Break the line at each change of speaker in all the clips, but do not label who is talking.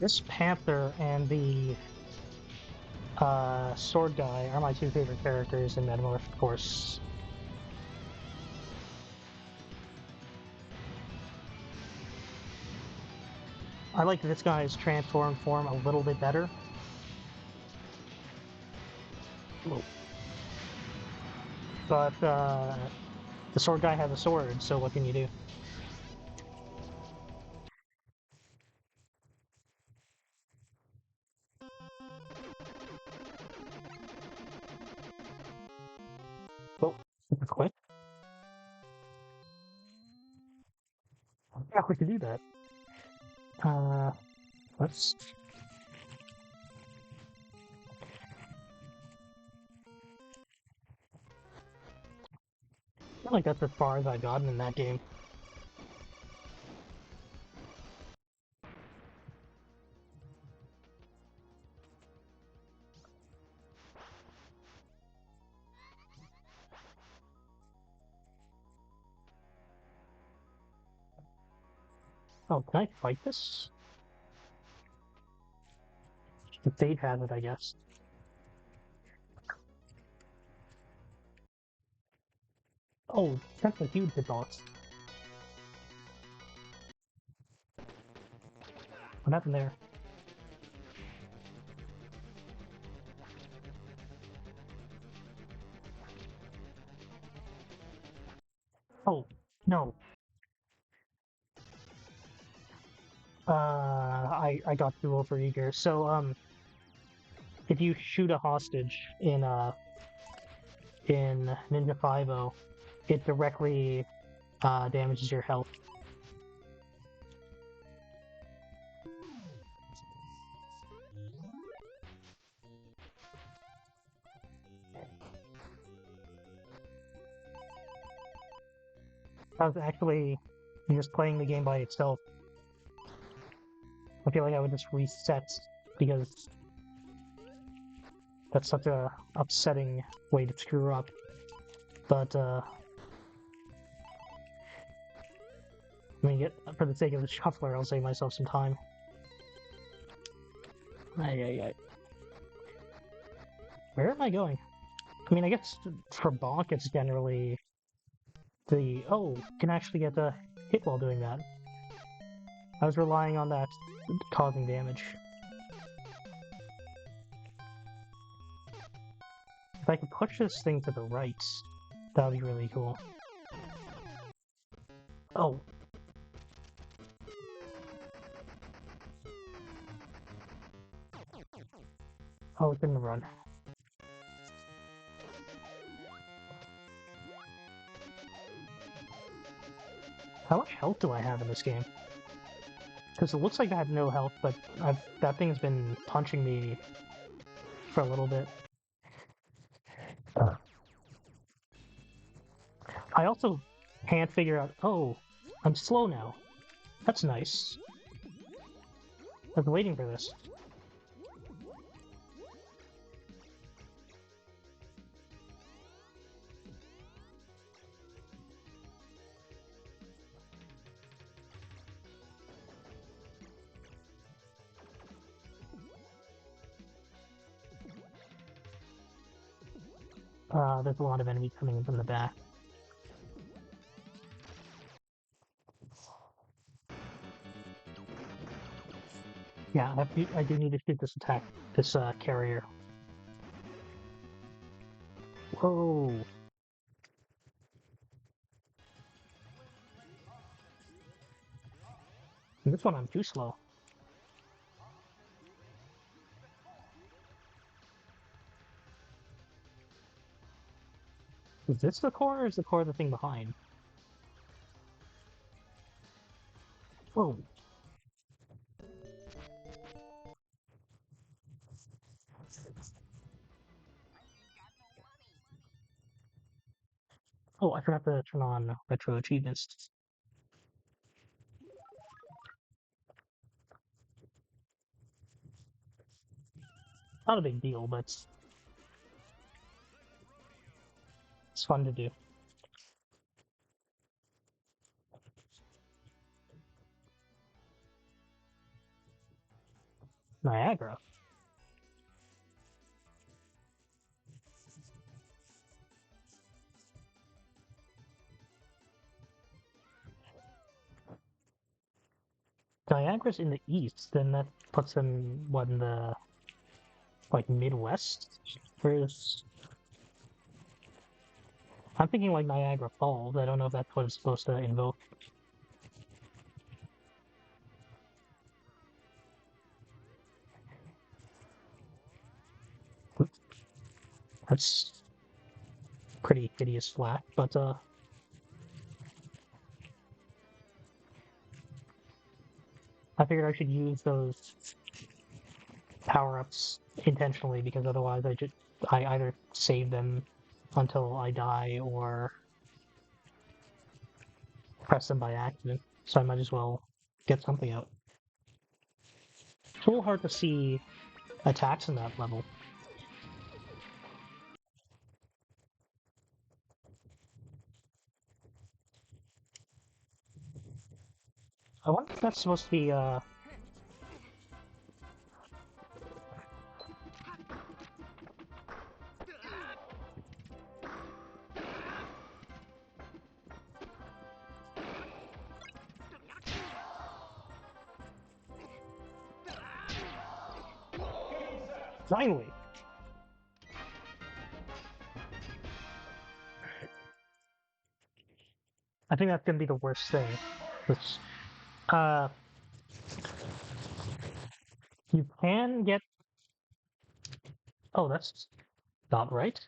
This Panther and the Sword Guy are my two favorite characters in Metamorph, of course. I like this guy's transformed form a little bit better. Whoa. But the Sword Guy has a sword, so what can you do? Oh, quick. Yeah, we could do that. Let's. I feel like that's as far as I've gotten in that game. Oh, can I fight this? The Fate has it, I guess. Oh, that's a huge hitbox. What happened there? Oh, no. I got too overeager. So, if you shoot a hostage in Ninja 5.0, it directly damages your health. I was actually just playing the game by itself. I feel like I would just reset because that's such a upsetting way to screw up. But I mean, for the sake of the shuffler, I'll save myself some time. Ay. Where am I going? I mean, I guess for Bonk, it's generally the can actually get the hit while doing that. I was relying on that causing damage. If I could push this thing to the right, that would be really cool. Oh. Oh, it didn't run. How much health do I have in this game? Because it looks like I have no health, but that thing's been punching me for a little bit. I also can't figure out... Oh, I'm slow now. That's nice. I've been waiting for this. There's a lot of enemies coming in from the back. Yeah, I do need to shoot this attack, this carrier. Whoa! And this one I'm too slow. Is this the core, or is the core the thing behind? Whoa! Oh, I forgot to turn on retro achievements. Not a big deal, but it's fun to do. Niagara's in the east, then that puts them, what, in the, like, Midwest? Whereas, I'm thinking, like, Niagara Falls. I don't know if that's what it's supposed to invoke. That's pretty hideous flat, but, I figured I should use those power-ups intentionally, because otherwise I either save them until I die or press them by accident, so I might as well get something out. It's a little hard to see attacks in that level. I wonder if that's supposed to be, finally! I think that's gonna be the worst thing. Which, uh, you can get... Oh, that's not right.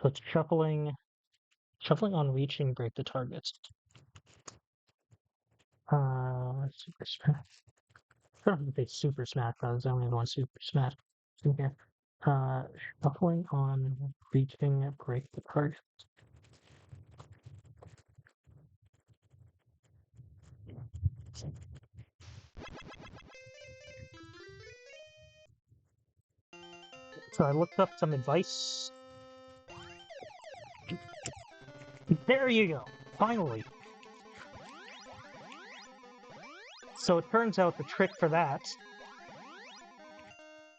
So it's shuffling on reaching, break the targets. Super smash. I don't know if it's super smash, but there's only one super smash in here. Uh, Shuffling on reaching, break the target. So I looked up some advice. There you go. Finally. So it turns out the trick for that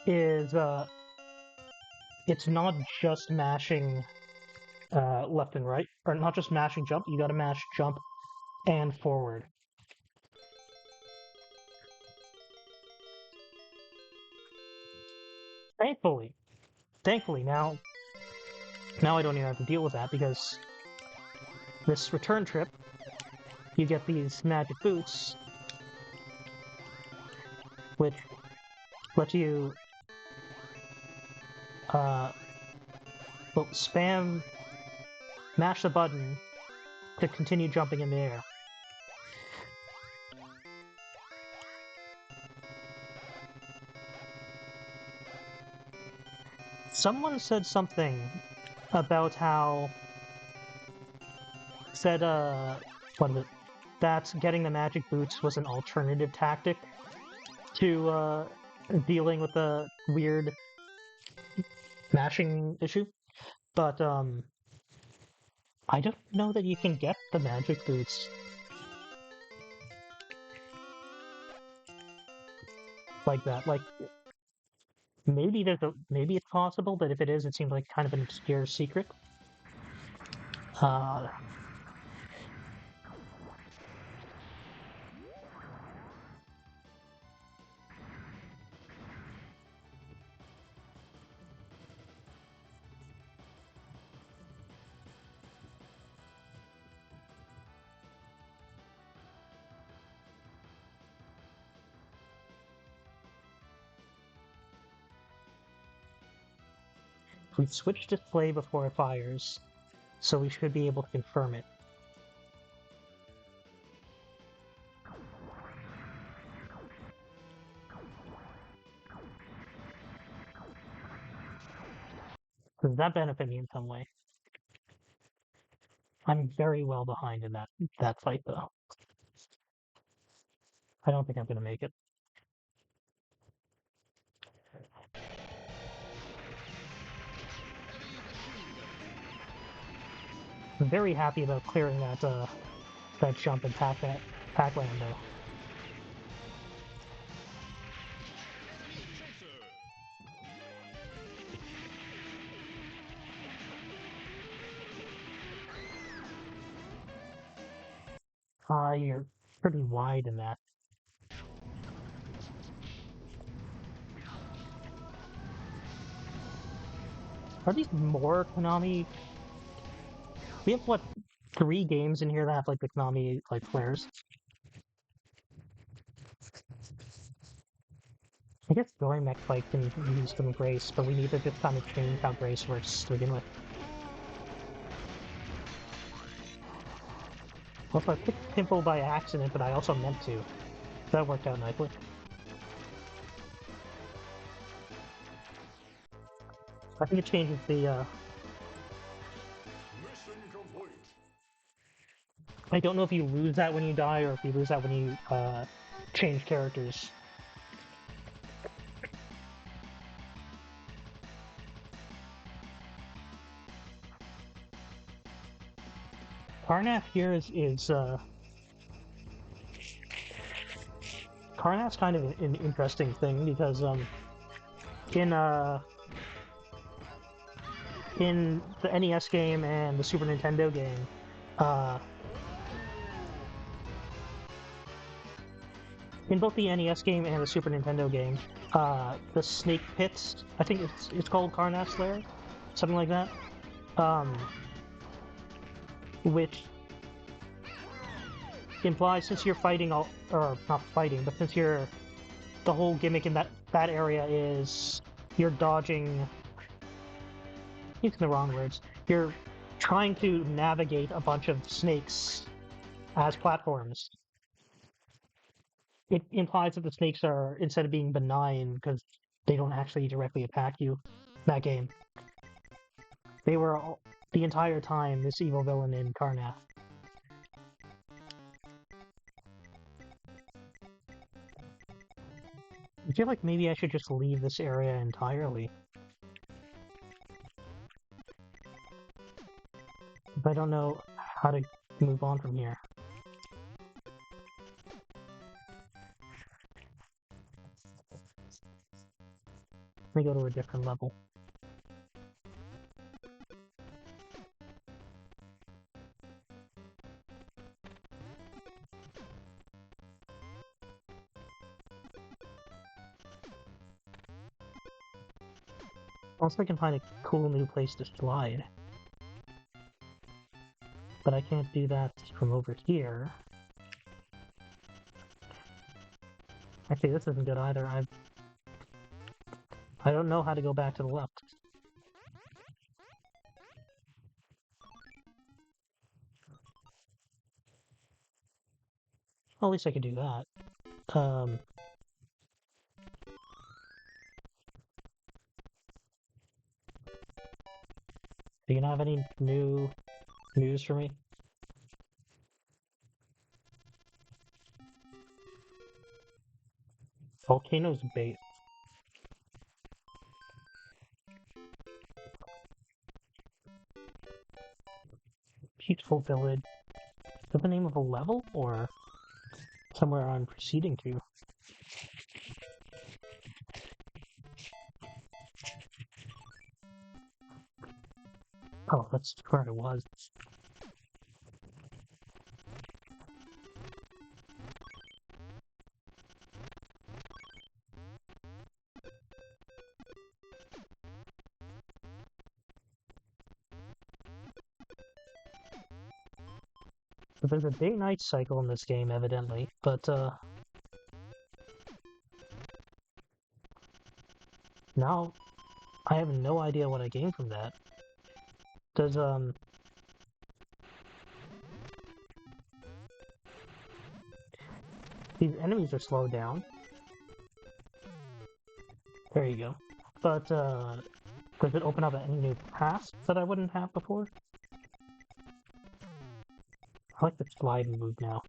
is it's not just mashing left and right, or not just mashing jump. You got to mash jump and forward. Thankfully, now I don't even have to deal with that, because this return trip, you get these magic boots, which let you spam, mash the button to continue jumping in the air. Someone said something about how said what is it? That getting the magic boots was an alternative tactic to dealing with the weird mashing issue. But I don't know that you can get the magic boots like that. Like, maybe it's possible, but if it is, it seems like kind of an obscure secret. Uh, we switched display before it fires, so we should be able to confirm it. Does that benefit me in some way? I'm very well behind in that fight, though. I don't think I'm gonna make it. I'm very happy about clearing that jump in Pac-Land, though. You're pretty wide in that. Are these more Konami? We have, what, 3 games in here that have, like, the Konami, like, flares? I guess Dory Mech Fight can use some Grace, but we need to just kind of change how Grace works to begin with. Also, I picked Pimple by accident, but I also meant to. That worked out nicely. I think it changes the, I don't know if you lose that when you die, or if you lose that when you, change characters. Karnath here is Karnath's kind of an interesting thing, because, in, in the NES game and the Super Nintendo game, in both the NES game and the Super Nintendo game, the snake pits, I think it's called Karnath's Lair, something like that, which implies, since you're fighting or not fighting, but since the whole gimmick in that area is you're dodging, using the wrong words, you're trying to navigate a bunch of snakes as platforms. It implies that the snakes are, instead of being benign, because they don't actually directly attack you in that game, they were the entire time this evil villain in Karnath. I feel like maybe I should just leave this area entirely. If I don't know how to move on from here. Let me go to a different level. Also, I can find a cool new place to slide. But I can't do that from over here. Actually, this isn't good either. I don't know how to go back to the left. Well, at least I could do that. Do you have any new news for me? Volcano's bait. Peaceful Village. Is that the name of a level, or somewhere I'm proceeding to? Oh, that's where I was. So there's a day-night cycle in this game, evidently, but, now I have no idea what I gained from that. Does, these enemies are slowed down. There you go. But, does it open up any new paths that I wouldn't have before? I like the slide move now.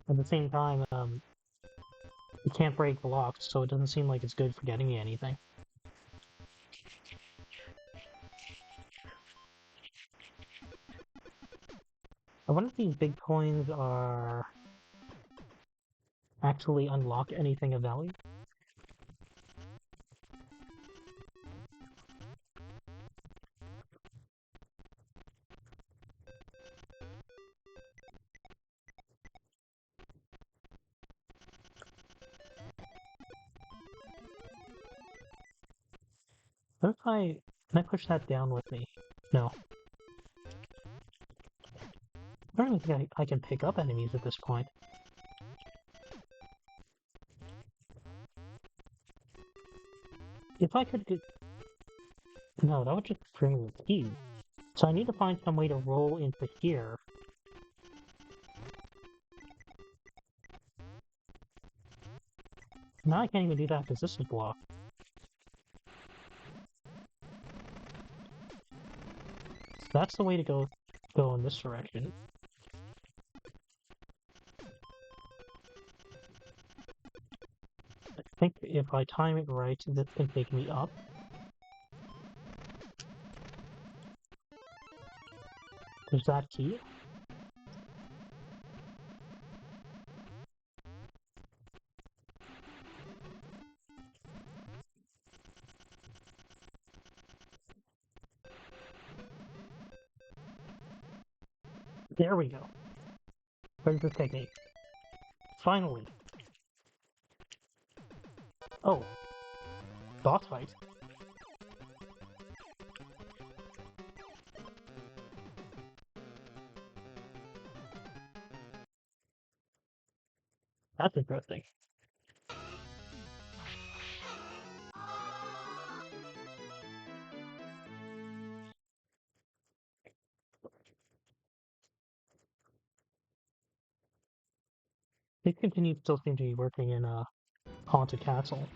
At the same time, you can't break blocks, so it doesn't seem like it's good for getting me anything. I wonder if these big coins are actually unlock anything of value. What if can I push that down with me? No. I don't even think I can pick up enemies at this point. If I could get... No, that would just bring the key. So I need to find some way to roll into here. Now I can't even do that because this is blocked. So that's the way to go in this direction. I think if I time it right, this can take me up. There's that key. There we go. Where's this take me? Finally. Oh. Boss fight. That's interesting. Discontinued still seem to be working in a haunted castle.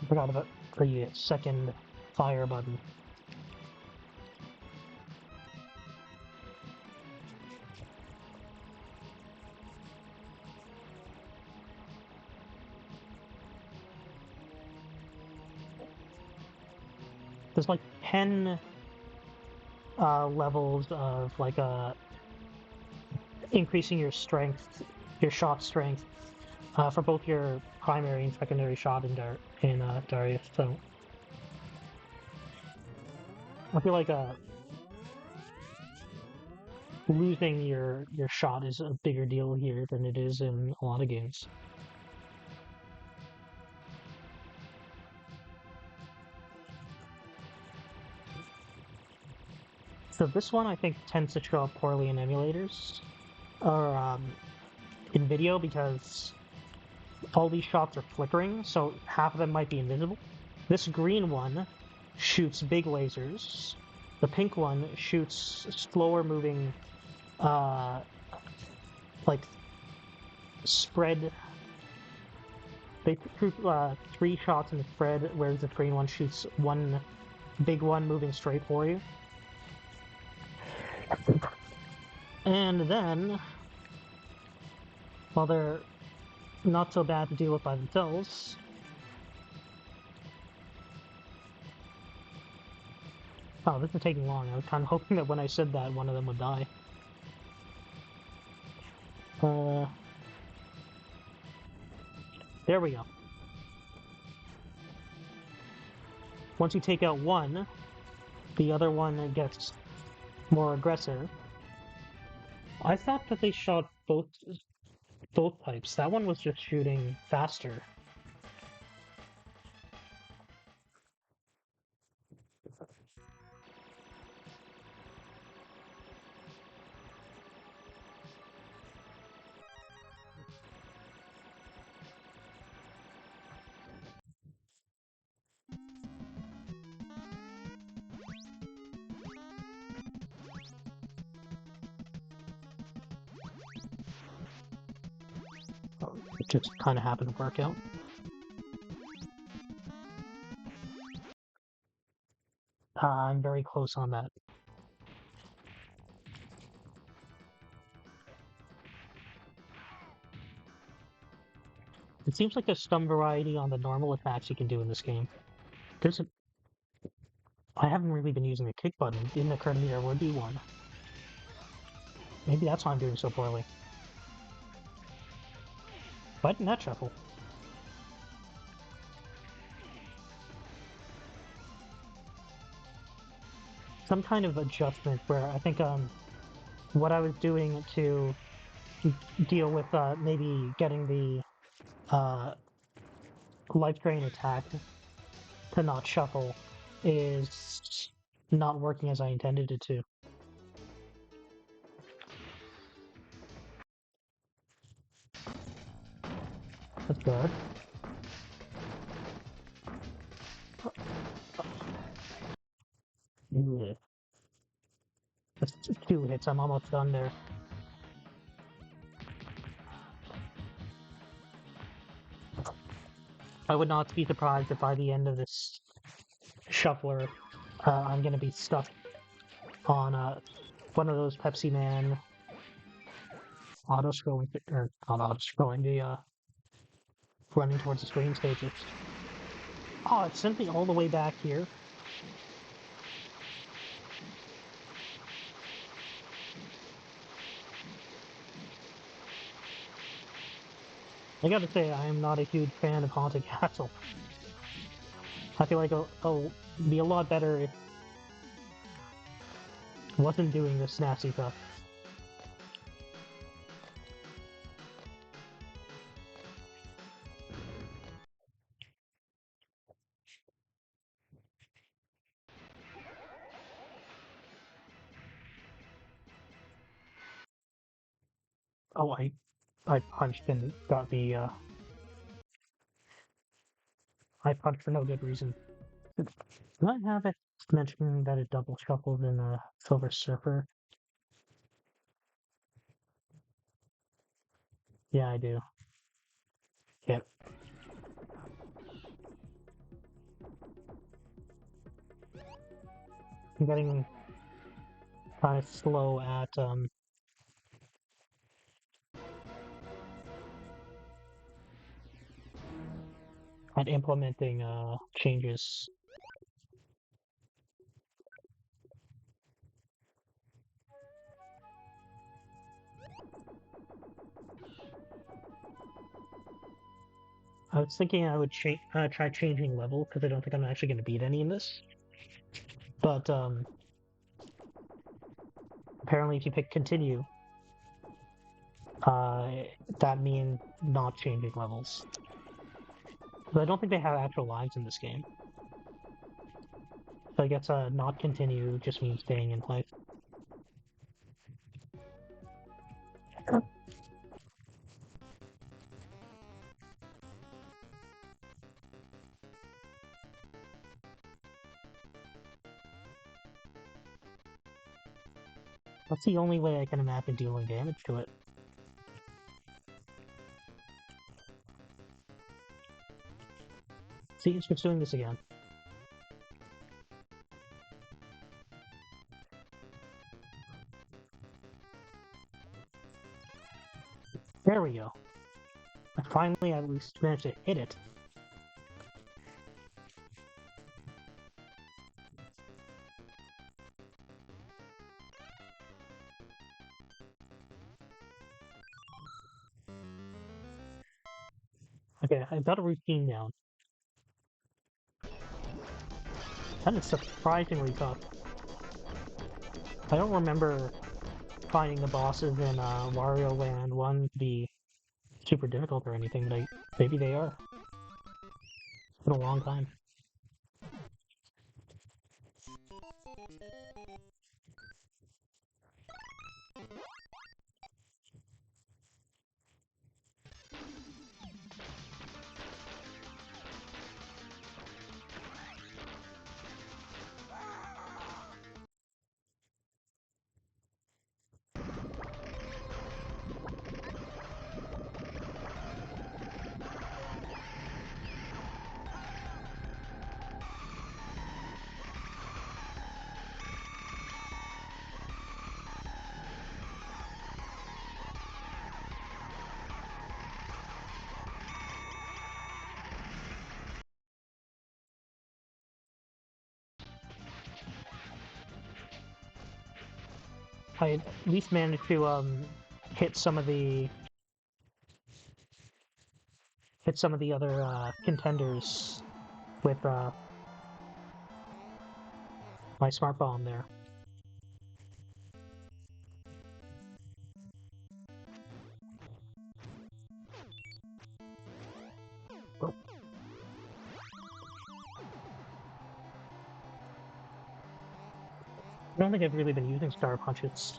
I forgot about the second fire button. There's like 10 levels of like increasing your strength, your shot strength, for both your primary and secondary shot in Darius. So I feel like losing your shot is a bigger deal here than it is in a lot of games. So this one I think tends to show up poorly in emulators or in video because all these shots are flickering, so half of them might be invisible. This green one shoots big lasers. The pink one shoots slower moving, like spread. They shoot 3 shots in the spread, whereas the green one shoots one big one moving straight for you. And then, while they're not so bad to deal with by themselves, oh, this is taking long. I was kind of hoping that when I said that, one of them would die. There we go. Once you take out one, the other one gets more aggressive. I thought that they shot both types. That one was just shooting faster. It just kind of happened to work out. I'm very close on that. It seems like there's some variety on the normal attacks you can do in this game. I haven't really been using the kick button. It didn't occur to me there would be one. Maybe that's why I'm doing so poorly. Button that shuffle. Some kind of adjustment where I think what I was doing to deal with maybe getting the life drain attack to not shuffle is not working as I intended it to. That's good. Yeah. That's 2 hits, I'm almost done there. I would not be surprised if by the end of this shuffler, I'm gonna be stuck on one of those Pepsi Man auto-scrolling, or not auto-scrolling, the running towards the screen stages. Oh, it sent me all the way back here. I gotta say, I am not a huge fan of Haunted Castle. I feel like it'll be a lot better if it wasn't doing this nasty stuff. Oh, I punched and got the, I punched for no good reason. Do I have it mentioning that it double shuffled in a Silver Surfer? Yeah, I do. Yep. I'm getting kind of slow at implementing changes. I was thinking I would try changing level because I don't think I'm actually going to beat any in this. But apparently, if you pick continue, uh, that means not changing levels. But I don't think they have actual lives in this game. So I guess not continue just means staying in place. That's the only way I can imagine dealing damage to it. See, it's just doing this again. There we go. I finally at least managed to hit it. Okay, I've got a routine down. That is surprisingly tough. I don't remember finding the bosses in Wario Land 1 to be super difficult or anything, but maybe they are. It's been a long time. I at least managed to hit some of the other contenders with my smart bomb there. I don't think I've really been using Star Punches.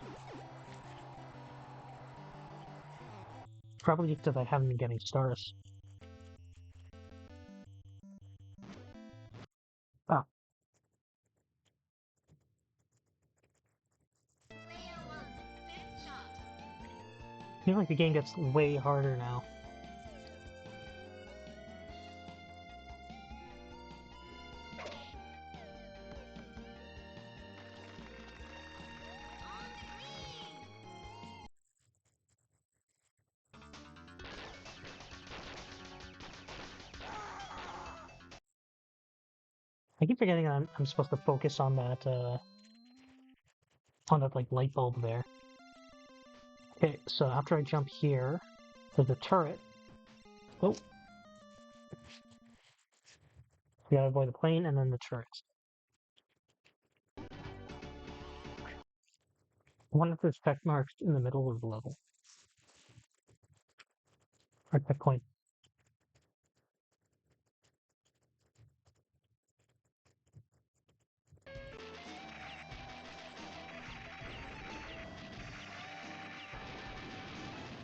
Probably because I haven't been getting stars. Ah, I feel like the game gets way harder now. I keep forgetting I'm supposed to focus on that like light bulb there. Okay, so after I jump here, there's a turret. Oh, we gotta avoid the plane and then the turret. I wonder if there's check marks in the middle of the level. Or checkpoint.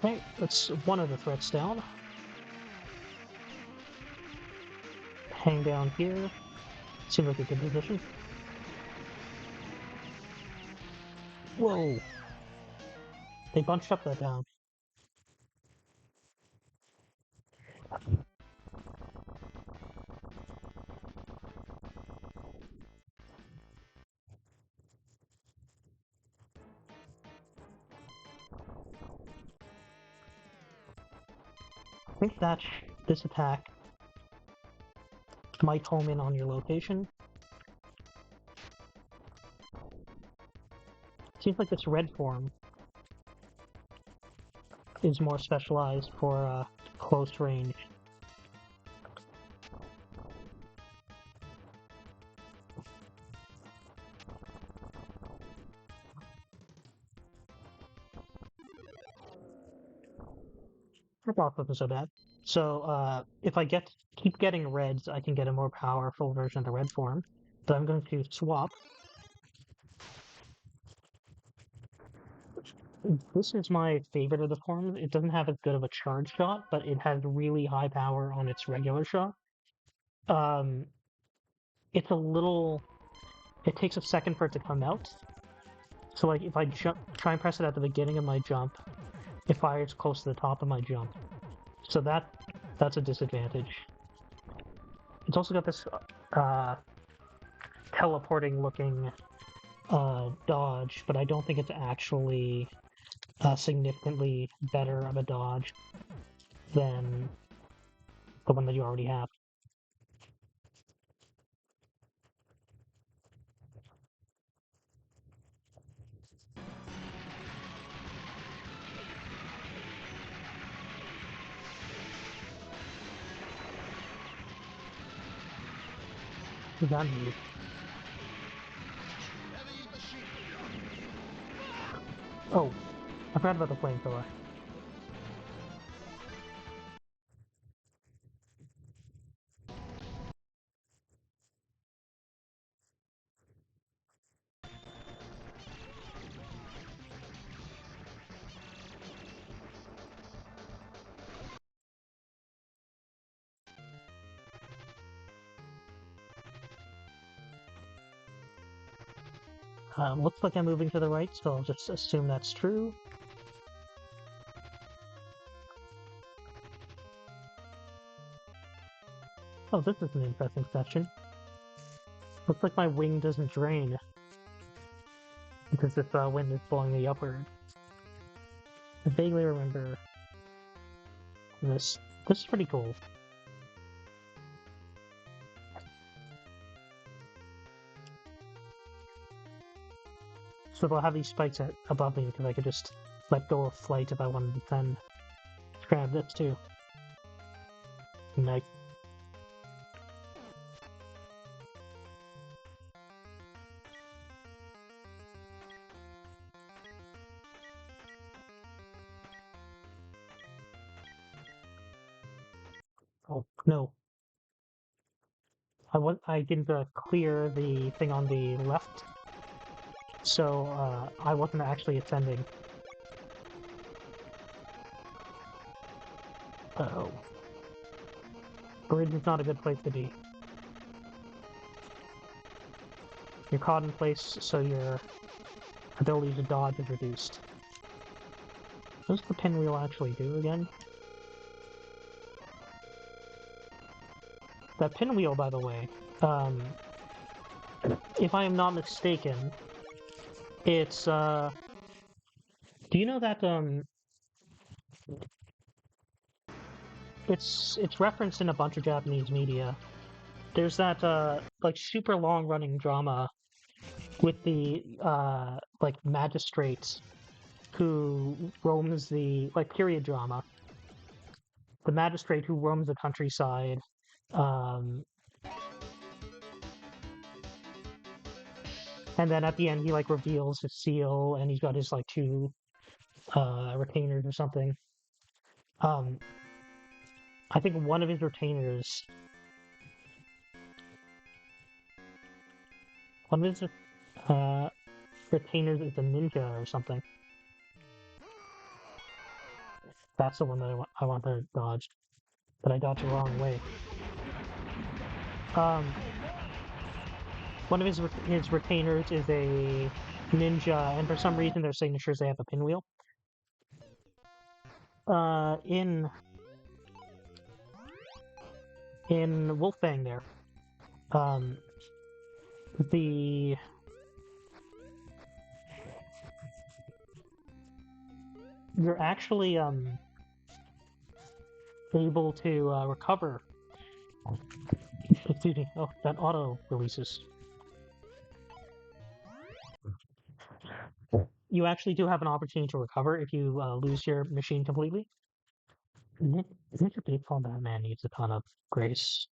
Okay, that's one of the threats down. Hang down here. Seems like a good position. Whoa! They bunched up that down. I think that this attack might home in on your location. Seems like this red form is more specialized for close range. That boss wasn't so bad. So if I keep getting reds, I can get a more powerful version of the red form. So I'm going to swap. This is my favorite of the forms. It doesn't have as good of a charge shot, but it has really high power on its regular shot. Um, it's a little. It takes a second for it to come out. So like if I try and press it at the beginning of my jump, it fires close to the top of my jump. So that's a disadvantage. It's also got this teleporting looking dodge, but I don't think it's actually significantly better of a dodge than the one that you already have. That move. Oh, I forgot about the flamethrower. Looks like I'm moving to the right, so I'll just assume that's true. Oh, this is an interesting section. Looks like my wing doesn't drain because this wind is blowing me upward. I vaguely remember this. This is pretty cool. So they'll have these spikes above me because I could just let go of flight if I wanted to then grab this too. Nice. Oh, no. I didn't clear the thing on the left. so I wasn't actually ascending. Uh-oh. Bridge is not a good place to be. You're caught in place, so your ability to dodge is reduced. What does the pinwheel actually do again? That pinwheel, by the way, if I am not mistaken, it's, do you know that, it's referenced in a bunch of Japanese media. There's that, like, super long-running drama with the, like, magistrate who roams the, like, period drama. The magistrate who roams the countryside, um, and then at the end he, like, reveals his seal, and he's got his, like, two, retainers or something. I think one of his one of his, uh, retainers is a ninja or something. That's the one that I want to dodge, but I dodged the wrong way. Um, one of his retainers is a ninja, and for some reason their signatures they have a pinwheel. In Wolfbang there, um, the you're actually able to recover. Excuse me. Oh, that auto releases. You actually do have an opportunity to recover if you lose your machine completely. Ninja Baseball Batman needs a ton of grace.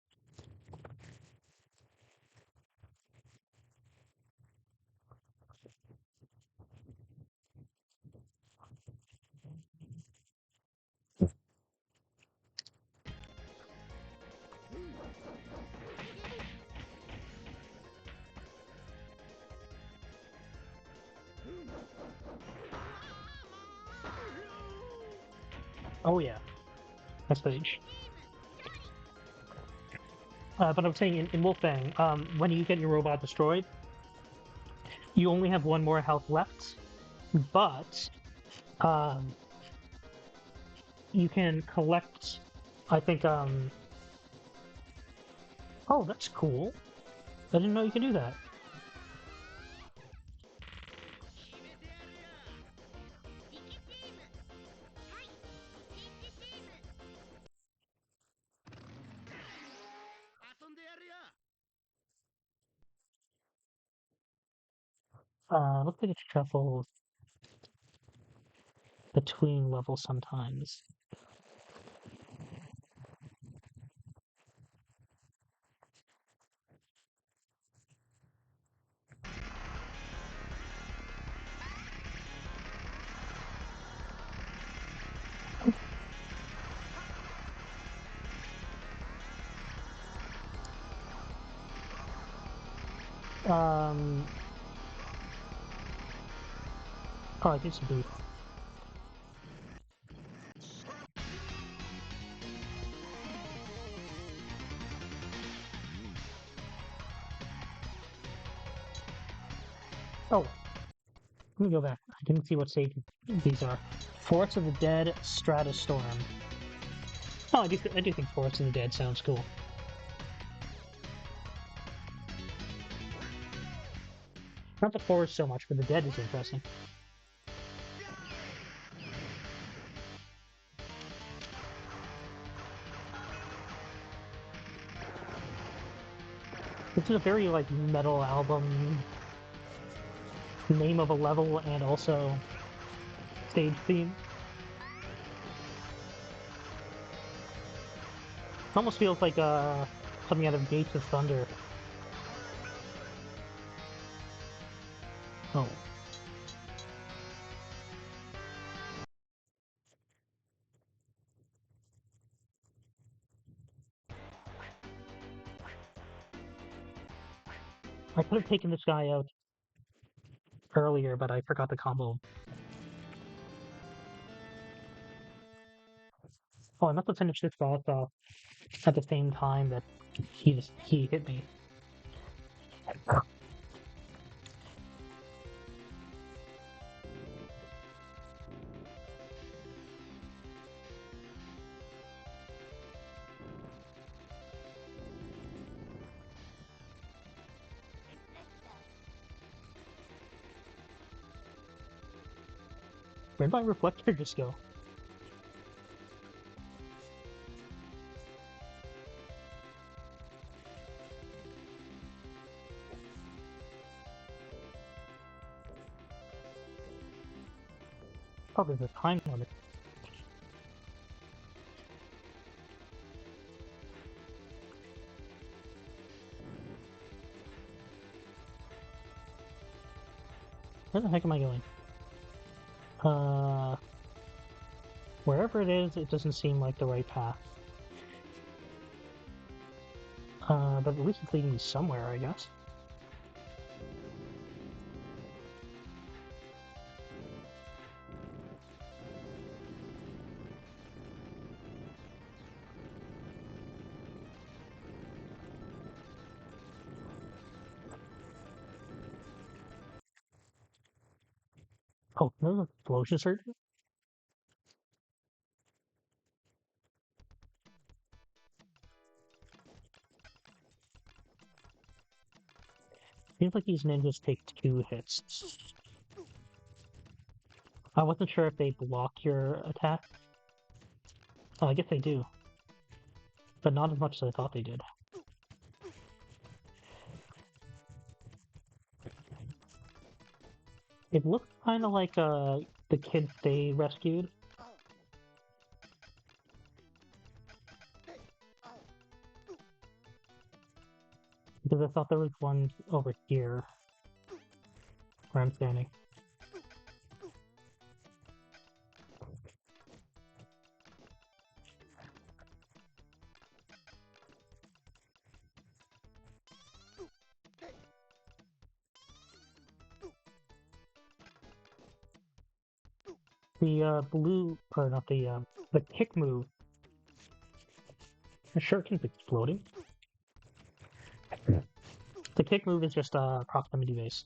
Oh yeah, that's stage. But I'm saying in Wolfbang, when you get your robot destroyed, you only have one more health left, but um, you can collect. I think. Oh, that's cool. I didn't know you could do that. Looks like it shuffles between levels sometimes. Um, oh, I did some boot. Oh, let me go back. I didn't see what stage these are. Forest of the Dead, Stratustorm. Oh, I do think Forest of the Dead sounds cool. Not the forest so much, but the dead is interesting. This is a very like metal album, name of a level and also stage theme. It almost feels like something out of Gates of Thunder. Oh. I could have taken this guy out. earlier, but I forgot the combo. Oh, I must have finished this boss off at the same time that he hit me. Where'd my reflector just go? Oh, there's a time limit. Where the heck am I going? Wherever it is, it doesn't seem like the right path. But at least it's leading me somewhere, I guess. Oh, there's a explosion surgery? Seems like these ninjas take 2 hits. I wasn't sure if they block your attack. Oh, I guess they do. But not as much as I thought they did. It looks kind of like the kids they rescued. Because I thought there was one over here where I'm standing. The blue, or not the kick move. The shirt keeps exploding. The kick move is just proximity based.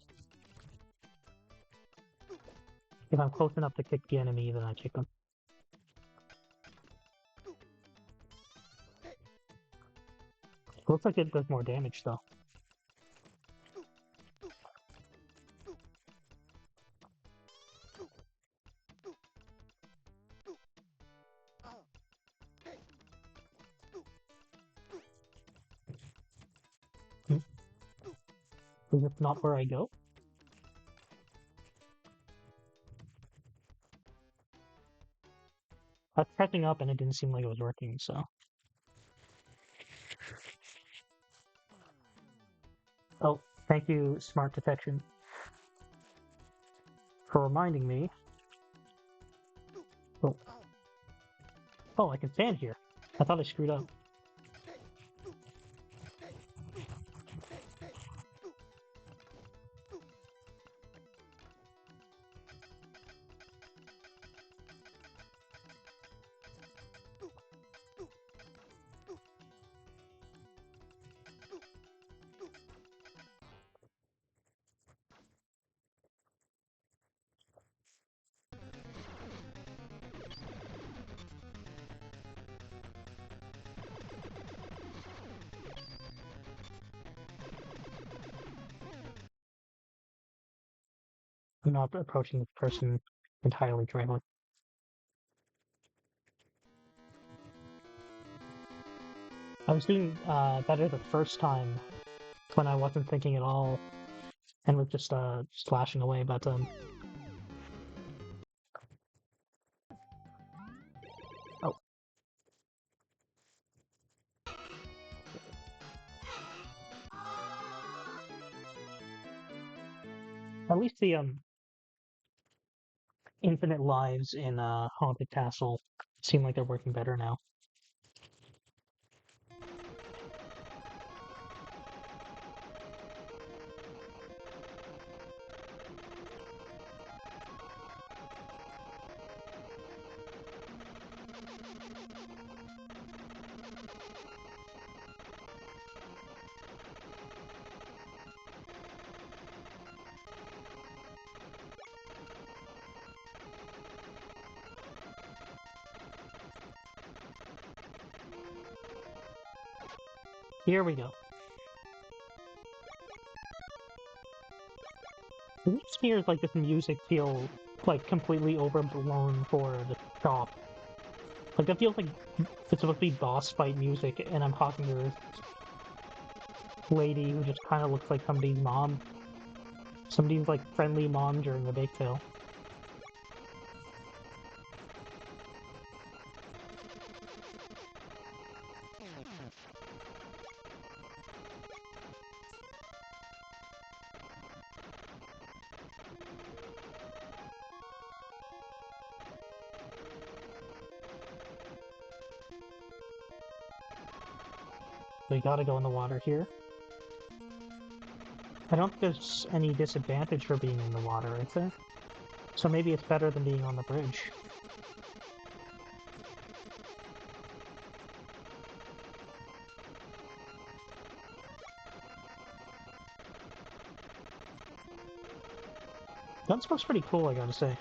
If I'm close enough to kick the enemy, then I kick them. It looks like it does more damage though. Is this not where I go? I was pressing up and it didn't seem like it was working, so. Oh, thank you, Smart Detection, for reminding me. Oh. Oh, I can stand here. I thought I screwed up. I'm not approaching this person entirely correctly. I was doing better the first time when I wasn't thinking at all and was just slashing away, but oh. At least the infinite lives in Haunted Castle seem like they're working better now. Here we go. It just hears like this music feel like completely overblown for the shop. Like that feels like it's supposed to be boss fight music, and I'm talking to this lady who just kind of looks like somebody's mom. Somebody's like friendly mom during the bake sale. So you gotta go in the water here. I don't think there's any disadvantage for being in the water, is there? So maybe it's better than being on the bridge. Gunsmoke's pretty cool, I gotta say.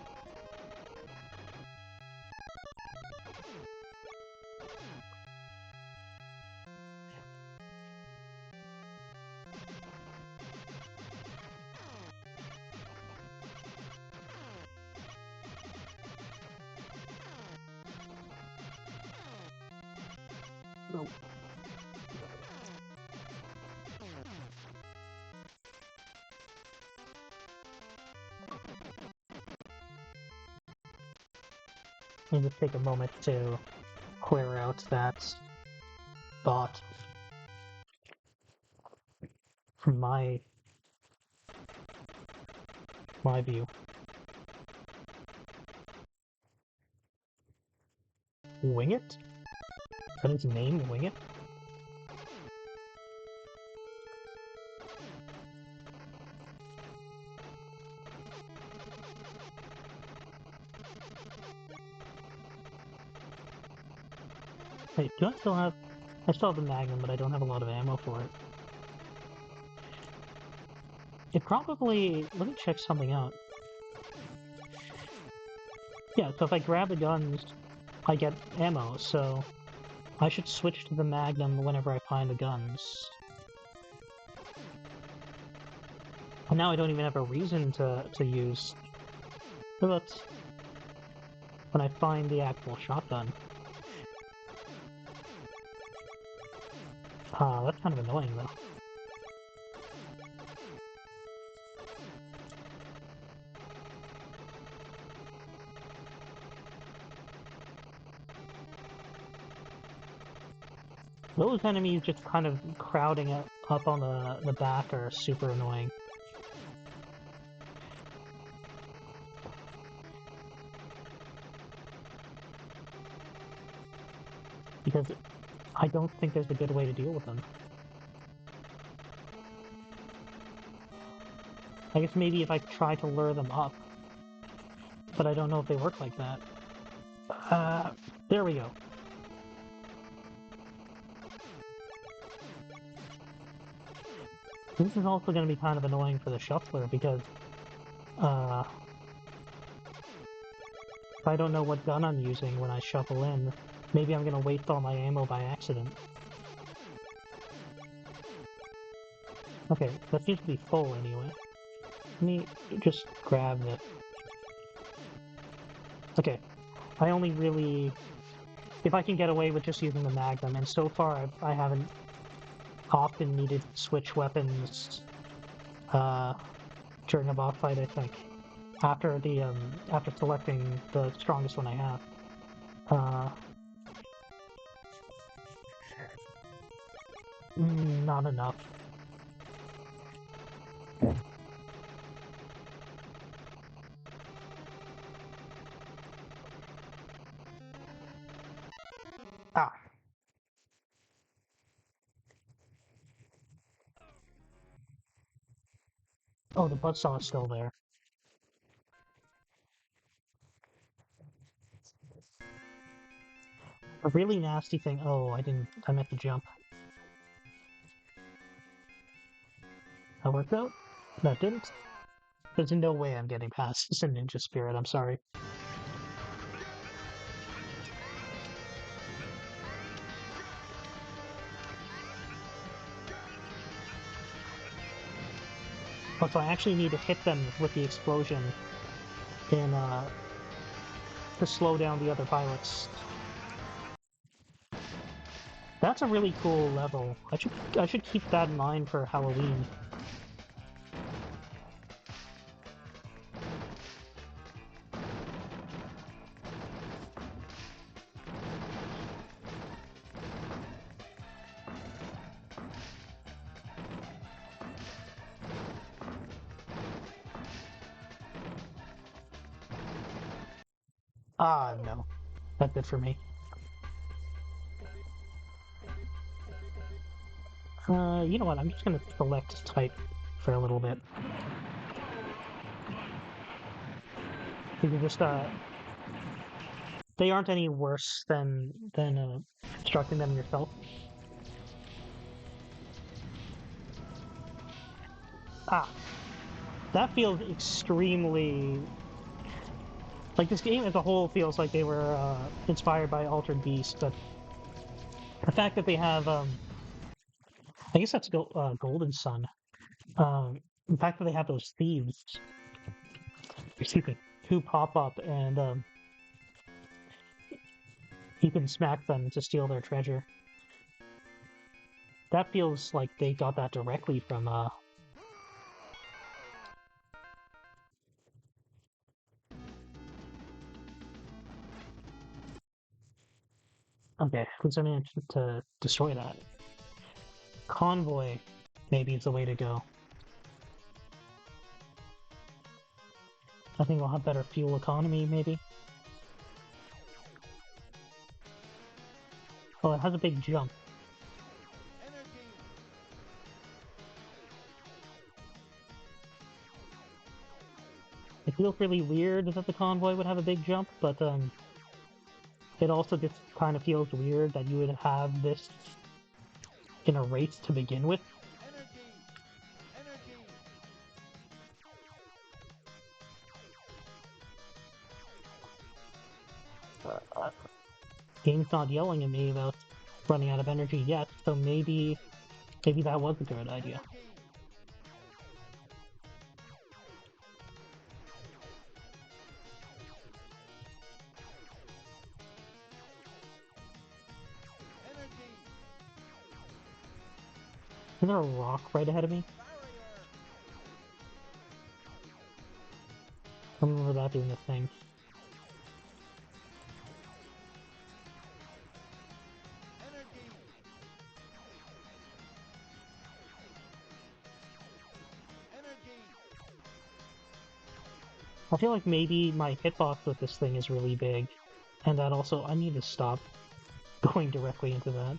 Oh. Let me just take a moment to clear out that thought from my view. Wing It? Is that its name, Wing It? Wait, do I still have... I still have the Magnum, but I don't have a lot of ammo for it. It probably... Let me check something out. Yeah, so if I grab the guns, I get ammo, so I should switch to the Magnum whenever I find the guns. And now I don't even have a reason to use... What about when I find the actual shotgun? That's kind of annoying, though. Those enemies just kind of crowding up on the back are super annoying. Because I don't think there's a good way to deal with them. I guess maybe if I try to lure them up, but I don't know if they work like that. There we go. This is also going to be kind of annoying for the shuffler because if I don't know what gun I'm using when I shuffle in, maybe I'm going to waste all my ammo by accident. Okay, that seems to be full anyway. Let me just grab it. Okay, I only really... If I can get away with just using the Magnum, and so far I haven't often needed to switch weapons during a boss fight, I think. After selecting the strongest one I have. Not enough. Ah. Oh, the buzzsaw is still there. A really nasty thing. Oh, I meant to jump. That worked out? That didn't? There's no way I'm getting past this in Ninja Spirit, I'm sorry. Oh, so I actually need to hit them with the explosion in to slow down the other pilots. That's a really cool level. I should keep that in mind for Halloween. Ah, no. That's it for me. You know what? I'm just gonna select type for a little bit. You can just they aren't any worse than constructing them yourself. Ah, that feels extremely like this game as a whole feels like they were inspired by Altered Beast, but the fact that they have I guess that's Golden Sun. The fact that they have those thieves, excuse me, who pop up and you can smack them to steal their treasure. That feels like they got that directly from okay, who's gonna to destroy that? Convoy maybe is the way to go. I think we'll have better fuel economy, maybe. Oh, it has a big jump. It feels really weird that the convoy would have a big jump, but it also just kind of feels weird that you would have this in a race to begin with. Game's not yelling at me about running out of energy yet, so maybe that was a good idea. Is there a rock right ahead of me? I remember that doing a thing. I feel like maybe my hitbox with this thing is really big, and that also I need to stop going directly into that.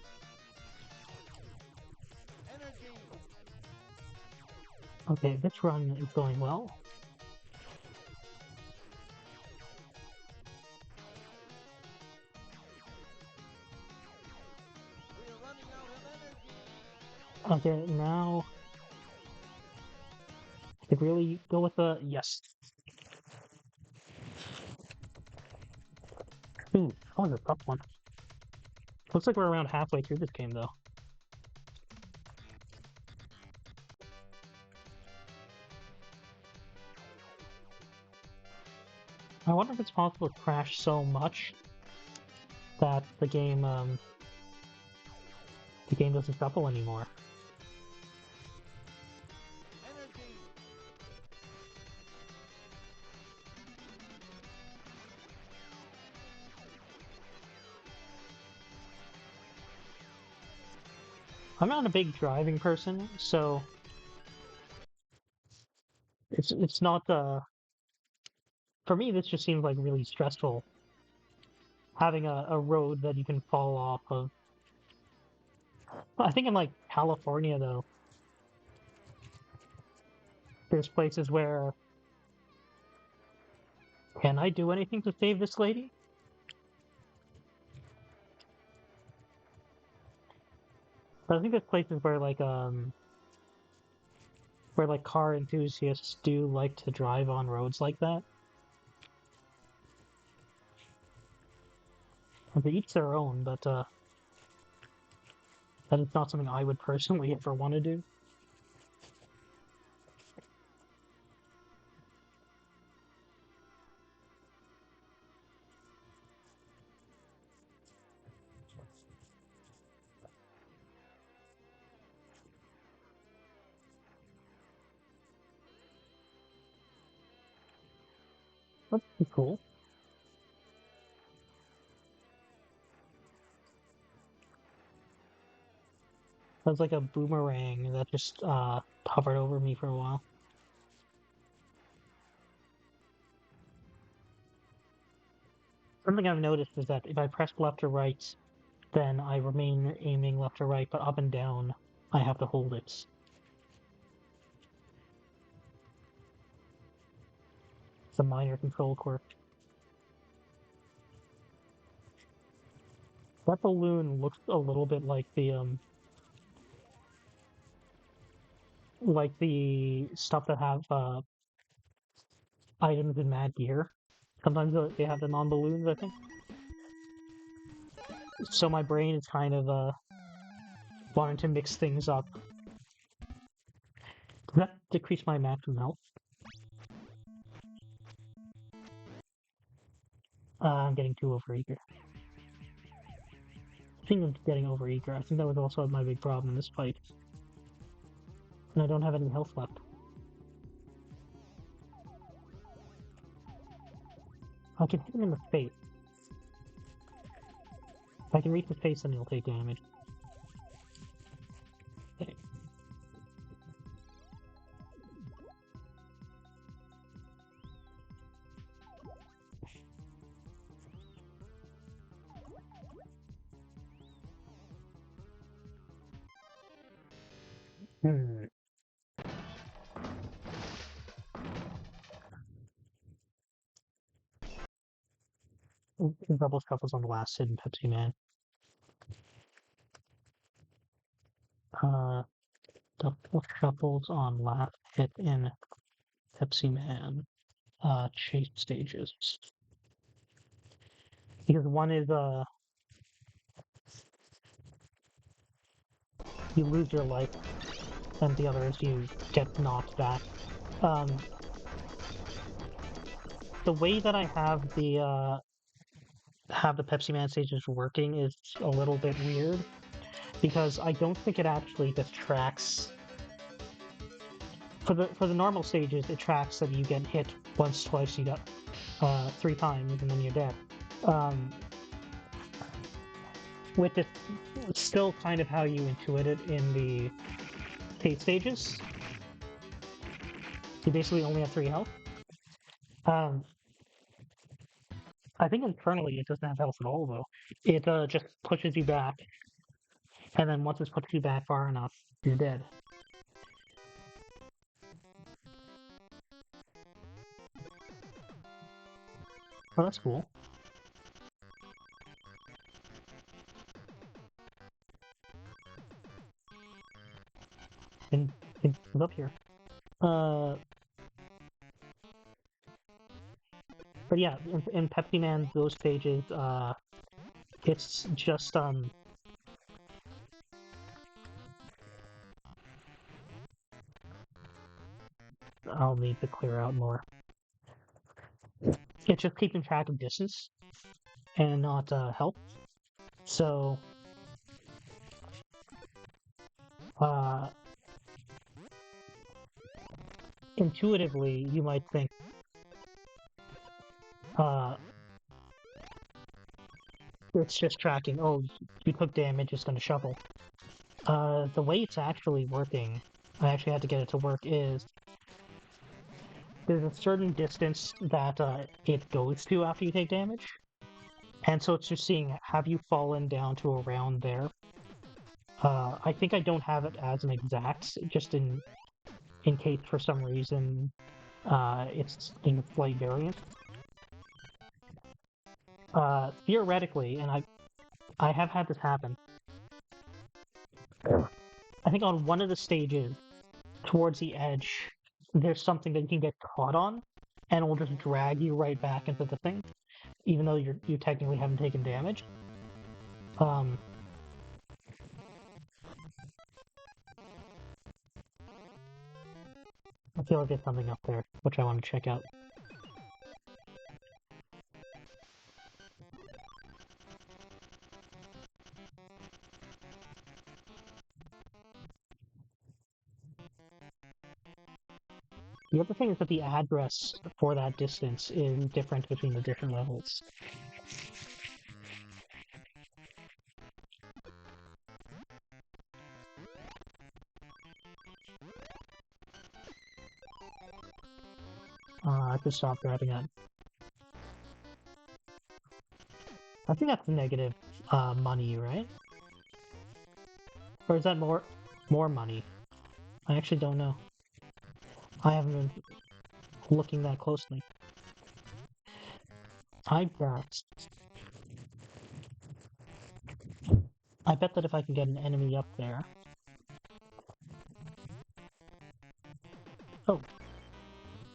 Okay, this run is going well. Okay, now I could really go with the yes. Ooh, that was a tough one. Looks like we're around halfway through this game, though. I wonder if it's possible to crash so much that the game doesn't double anymore. I'm not a big driving person, so it's not for me this just seems like really stressful having a road that you can fall off of. I think in like California though, there's places where can I do anything to save this lady? But I think there's places where like car enthusiasts do like to drive on roads like that. And to each their own, but that is not something I would personally ever want to do. That's pretty cool. That's like a boomerang that just hovered over me for a while. Something I've noticed is that if I press left or right, then I remain aiming left or right, but up and down, I have to hold it. It's a minor control quirk. That balloon looks a little bit like the stuff that have items in Mad Gear. Sometimes they have them on balloons, I think. So my brain is kind of wanting to mix things up. Does that decrease my maximum health? I'm getting too overeager. I think I'm getting overeager. I think that was also my big problem in this fight. And I don't have any health left. I can hit him in the face. If I can reach his face, then he'll take damage. Okay. Hmm. Double shuffles on the last hit in Pepsi Man. Uh, double shuffles on last hit in Pepsi Man. Chase stages. Because one is you lose your life, and the other is you get knocked back. Um, the way that I have the Pepsi Man stages working is a little bit weird because I don't think it actually just tracks for the normal stages. It tracks that you get hit once, twice, you got 3 times, and then you're dead. Um, which is still kind of how you intuit it in the Kate stages. You basically only have 3 health. Um, I think internally it doesn't have health at all, though. It just pushes you back, and then once it's pushed you back far enough, you're dead. Oh, that's cool. And it's up here. Uh, but yeah, in Pepsi Man, those stages, it's just I'll need to clear out more. It's just keeping track of distance and not health. So, uh, intuitively, you might think, uh, it's just tracking. Oh, you took damage, it's going to shuffle. The way it's actually working, I actually had to get it to work, is there's a certain distance that it goes to after you take damage. And so it's just seeing, have you fallen down to around there? I think I don't have it as an exact, just in case for some reason it's in a slight variant. Theoretically, and I have had this happen. I think on one of the stages, towards the edge, there's something that you can get caught on, and it will just drag you right back into the thing, even though you technically haven't taken damage. Um, I feel like there's something up there, which I want to check out. The other thing is that the address for that distance is different between the different levels. I have to stop grabbing that. I think that's negative money, right? Or is that more money? I actually don't know. I haven't been looking that closely. I bet that if I can get an enemy up there. Oh,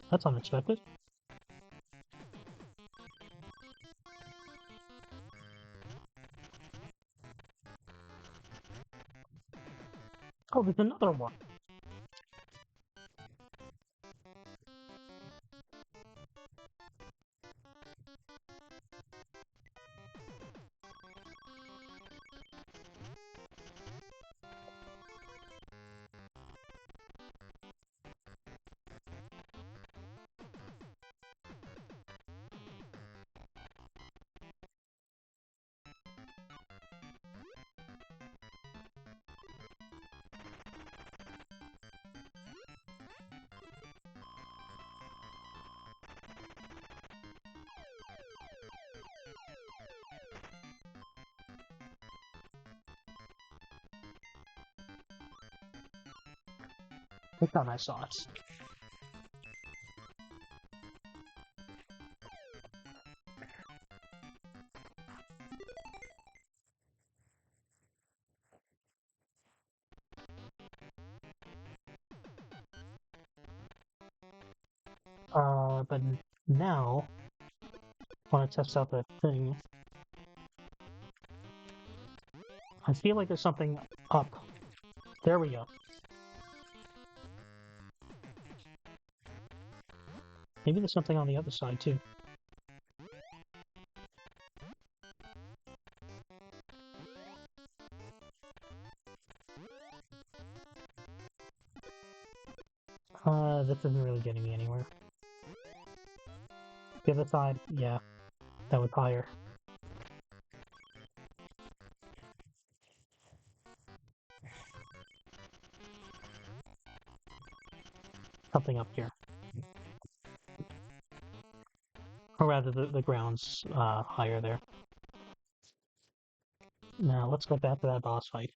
that's unexpected. Oh, there's another one. I thought I saw it. But now I want to test out that thing. I feel like there's something up. There we go. Maybe there's something on the other side too. This isn't really getting me anywhere. The other side, yeah, that was higher. Something up here. Or rather, the ground's higher there. Now, let's go back to that boss fight.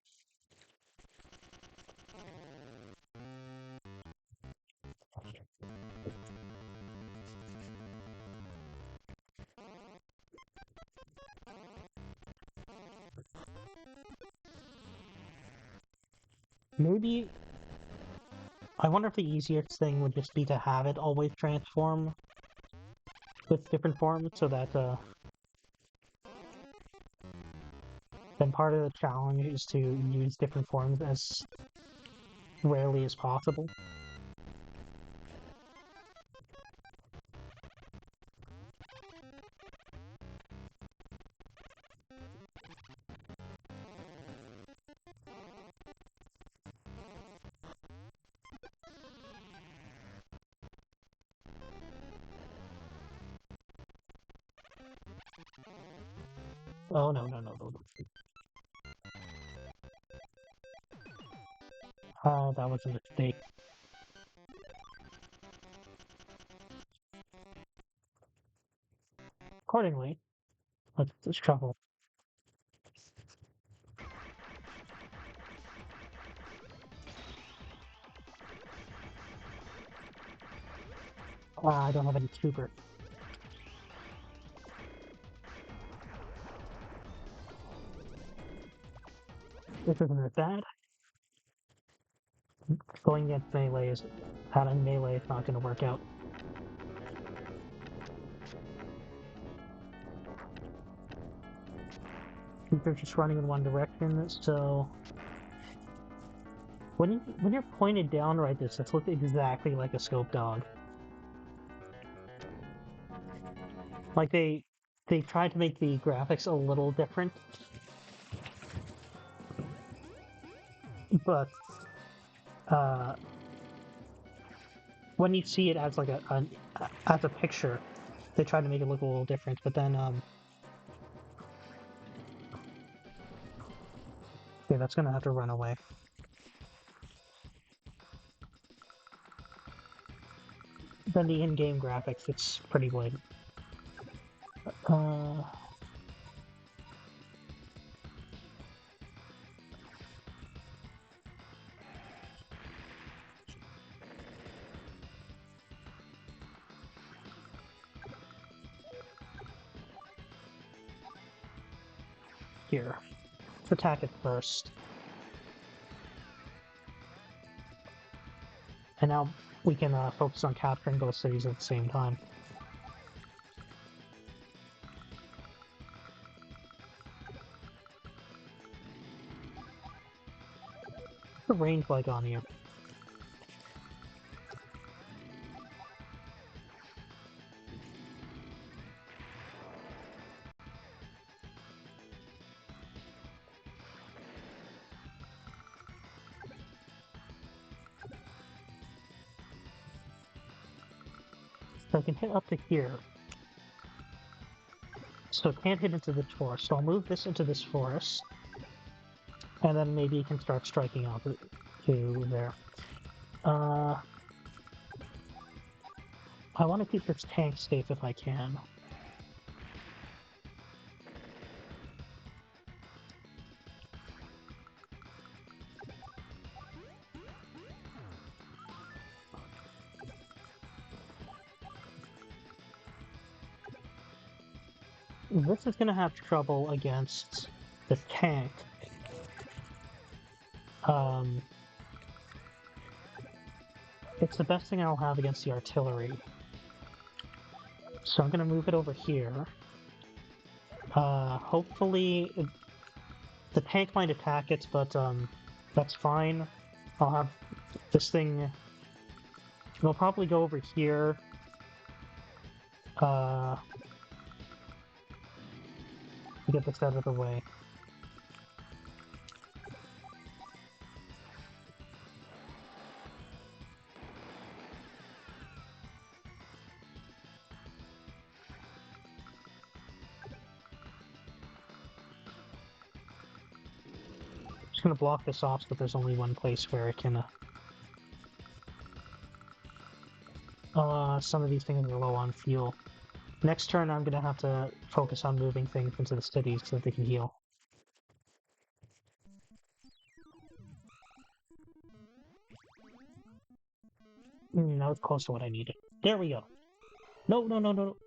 Maybe... I wonder if the easiest thing would just be to have it always transform with different forms, so that, then part of the challenge is to use different forms as rarely as possible. Oh, no. That was a mistake. Accordingly, let's shuffle. I don't have any super. This isn't as bad. Going against melee is... Having melee is not going to work out. They're just running in one direction, so... When you're pointed down right this looks exactly like a scope dog. Like they tried to make the graphics a little different, but when you see it as like as a picture, they try to make it look a little different, but then okay, that's gonna have to run away. Then the in-game graphics, it's pretty blatant. Uh, Here, let's attack it first, and now we can focus on capturing both cities at the same time. What's the range like on you? So I can hit up to here. So it can't hit into the forest. So I'll move this into this forest, and then maybe it can start striking out to there. I want to keep this tank safe if I can. This is going to have trouble against the tank. Um, it's the best thing I'll have against the artillery. So I'm going to move it over here. Hopefully the tank might attack it, but that's fine. I'll have this thing. We'll probably go over here. To get this out of the way. Just gonna block this off so that there's only one place where it can. Some of these things are low on fuel. Next turn, I'm gonna have to focus on moving things into the cities so that they can heal. That was close to what I needed. There we go. No, no, no, no, no.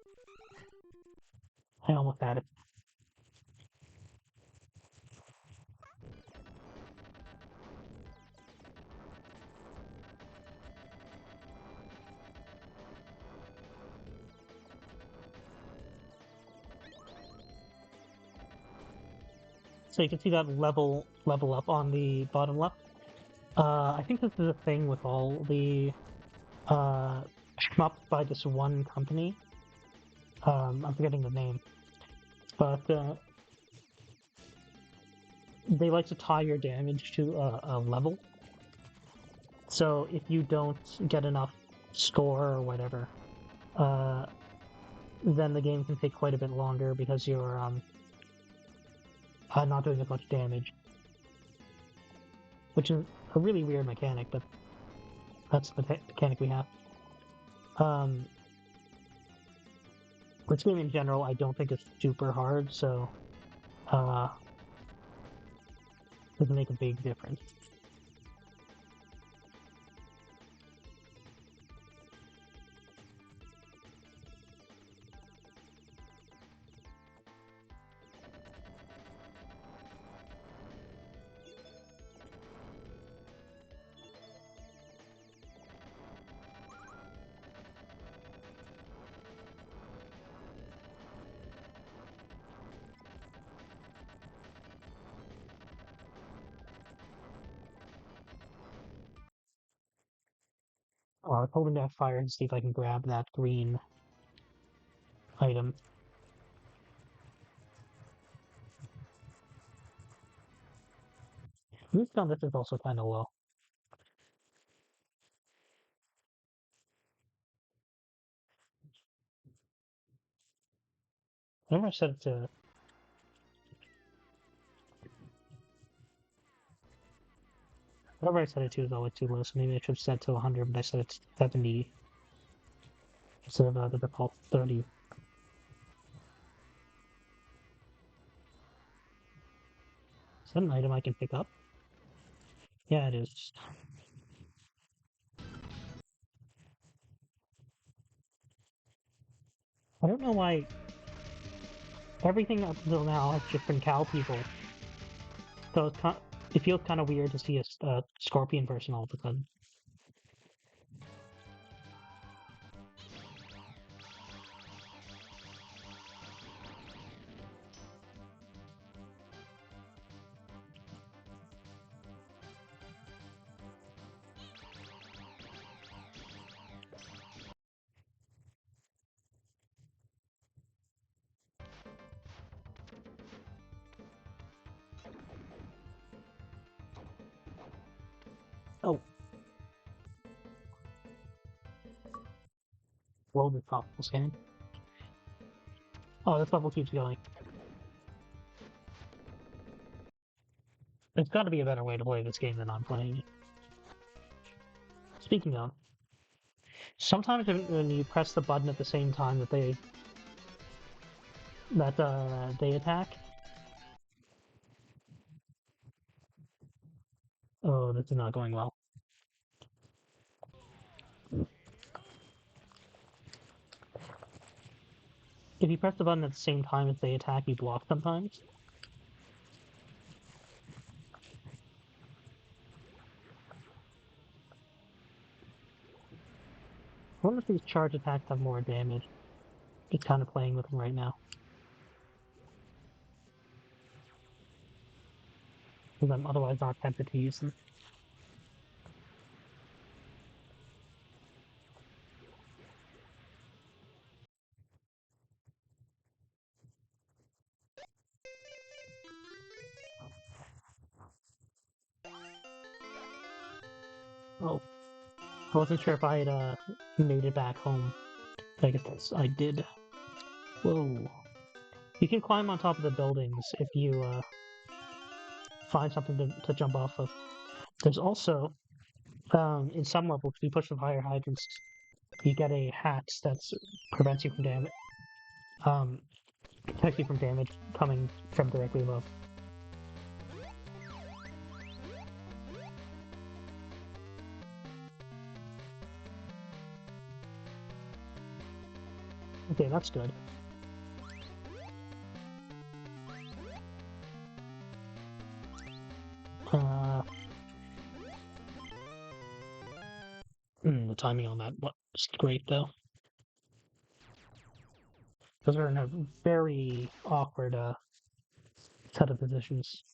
I almost had it. So you can see that level up on the bottom left. I think this is a thing with all the shmups by this one company. I'm forgetting the name, but they like to tie your damage to a level. So if you don't get enough score or whatever, then the game can take quite a bit longer because you're not doing as much damage, which is a really weird mechanic, but that's the mechanic we have. This game in general, I don't think is super hard, so doesn't make a big difference. I was holding that fire and see if I can grab that green item. Boost on this is also kind of low. I remember I set it to... Whatever I set it to is always too low, so maybe I should set it to 100, but I set it to 70 instead of the default 30. Is that an item I can pick up? Yeah, it is. I don't know why everything up until now has just been cow people. So it feels kind of weird to see a scorpion person all of a sudden. Oh, world is possible scanning. Oh, this level keeps going. There's got to be a better way to play this game than I'm playing it. Speaking of, sometimes when you press the button at the same time that they attack. Oh, this is not going well. If you press the button at the same time as they attack, you block sometimes. I wonder if these charge attacks have more damage. Just kind of playing with them right now. Because I'm otherwise not tempted to use them. Oh, I wasn't sure if I had made it back home. I guess I did. Whoa. You can climb on top of the buildings if you find something to jump off of. There's also, in some levels, if you push the fire hydrants, you get a hat that prevents you from damage. Protects you from damage coming from directly above. Okay, that's good. The timing on that was great, though. Those are in a very awkward set of positions.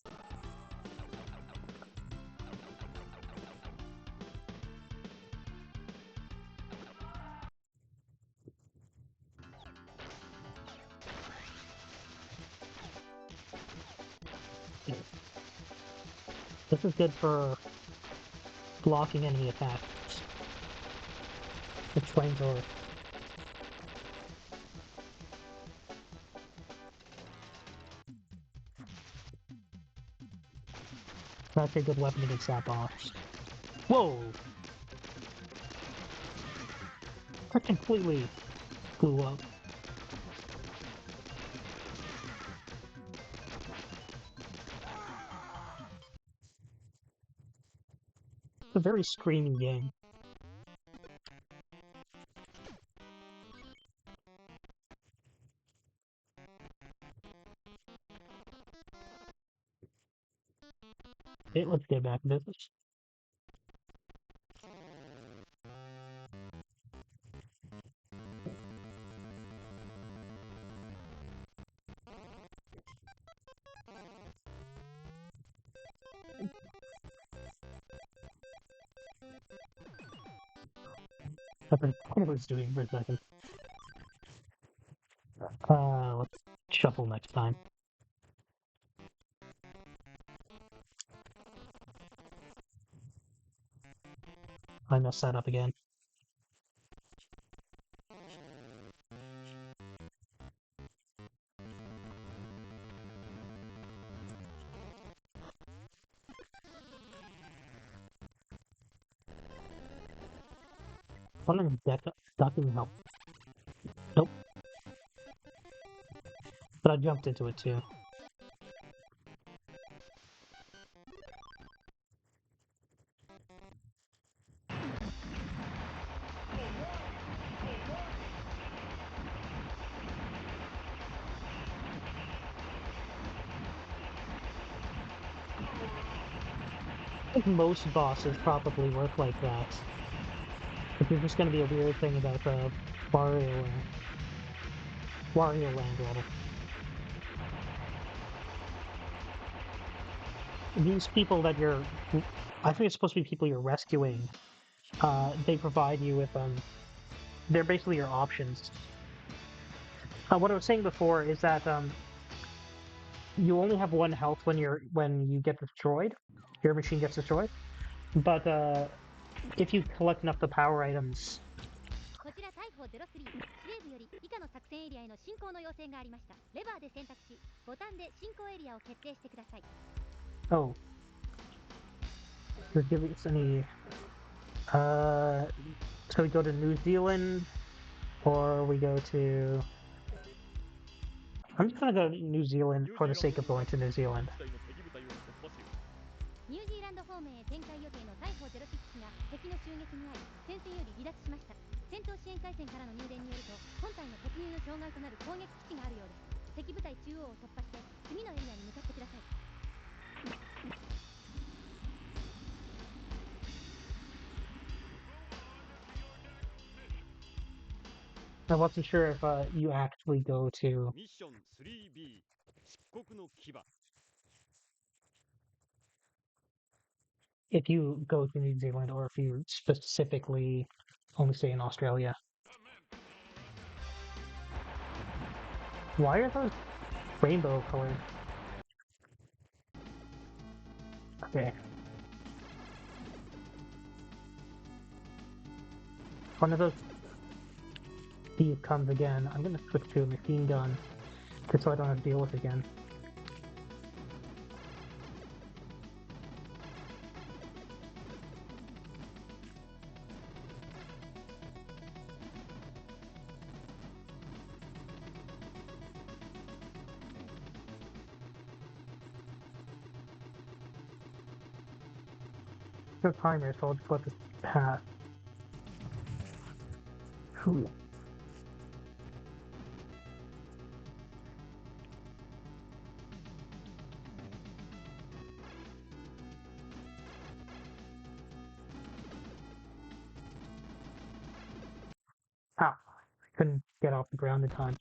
This is good for blocking enemy attacks. Which flamethrower. That's a good weapon against that boss. Whoa! That completely blew up. It's a very screaming game. Okay, let's get back to business. I forgot what I was doing for a second. Let's shuffle next time. I messed that up again. Wondering if ducking help. Nope. But I jumped into it too. I think most bosses probably work like that. If there's just gonna be a weird thing about Wario, Wario Land, rather. These people that I think it's supposed to be people you're rescuing. They provide you with they're basically your options. What I was saying before is that you only have one health when you get destroyed, your machine gets destroyed. But if you collect enough the power items,
こちら逮捕03司令部より以下の作戦エリアへの進行の要請がありました。レバーで選択し、ボタンで進行エリアを決定してください。
oh, does it give us any? So we go to New Zealand, or we go to. I'm just gonna go to New Zealand for the sake of going to New Zealand.
ニュージーランド方面へ展開予定の逮捕06機が敵の襲撃に遭い、戦線より離脱しました。戦闘支援回線からの入電によると、本体の突入の障害となる攻撃基地があるようです。敵部隊中央を突破して、次のエリアに向かってください。
I wasn't sure if you actually go to.
Mission 3B 漆黒の牙
If you go to New Zealand or if you specifically only stay in Australia. Why are those rainbow colored? Okay. One of those thieves comes again. I'm gonna switch to a machine gun just so I don't have to deal with it again. No timer, so I'll just let this pass. Whew. Ow. I couldn't get off the ground in time.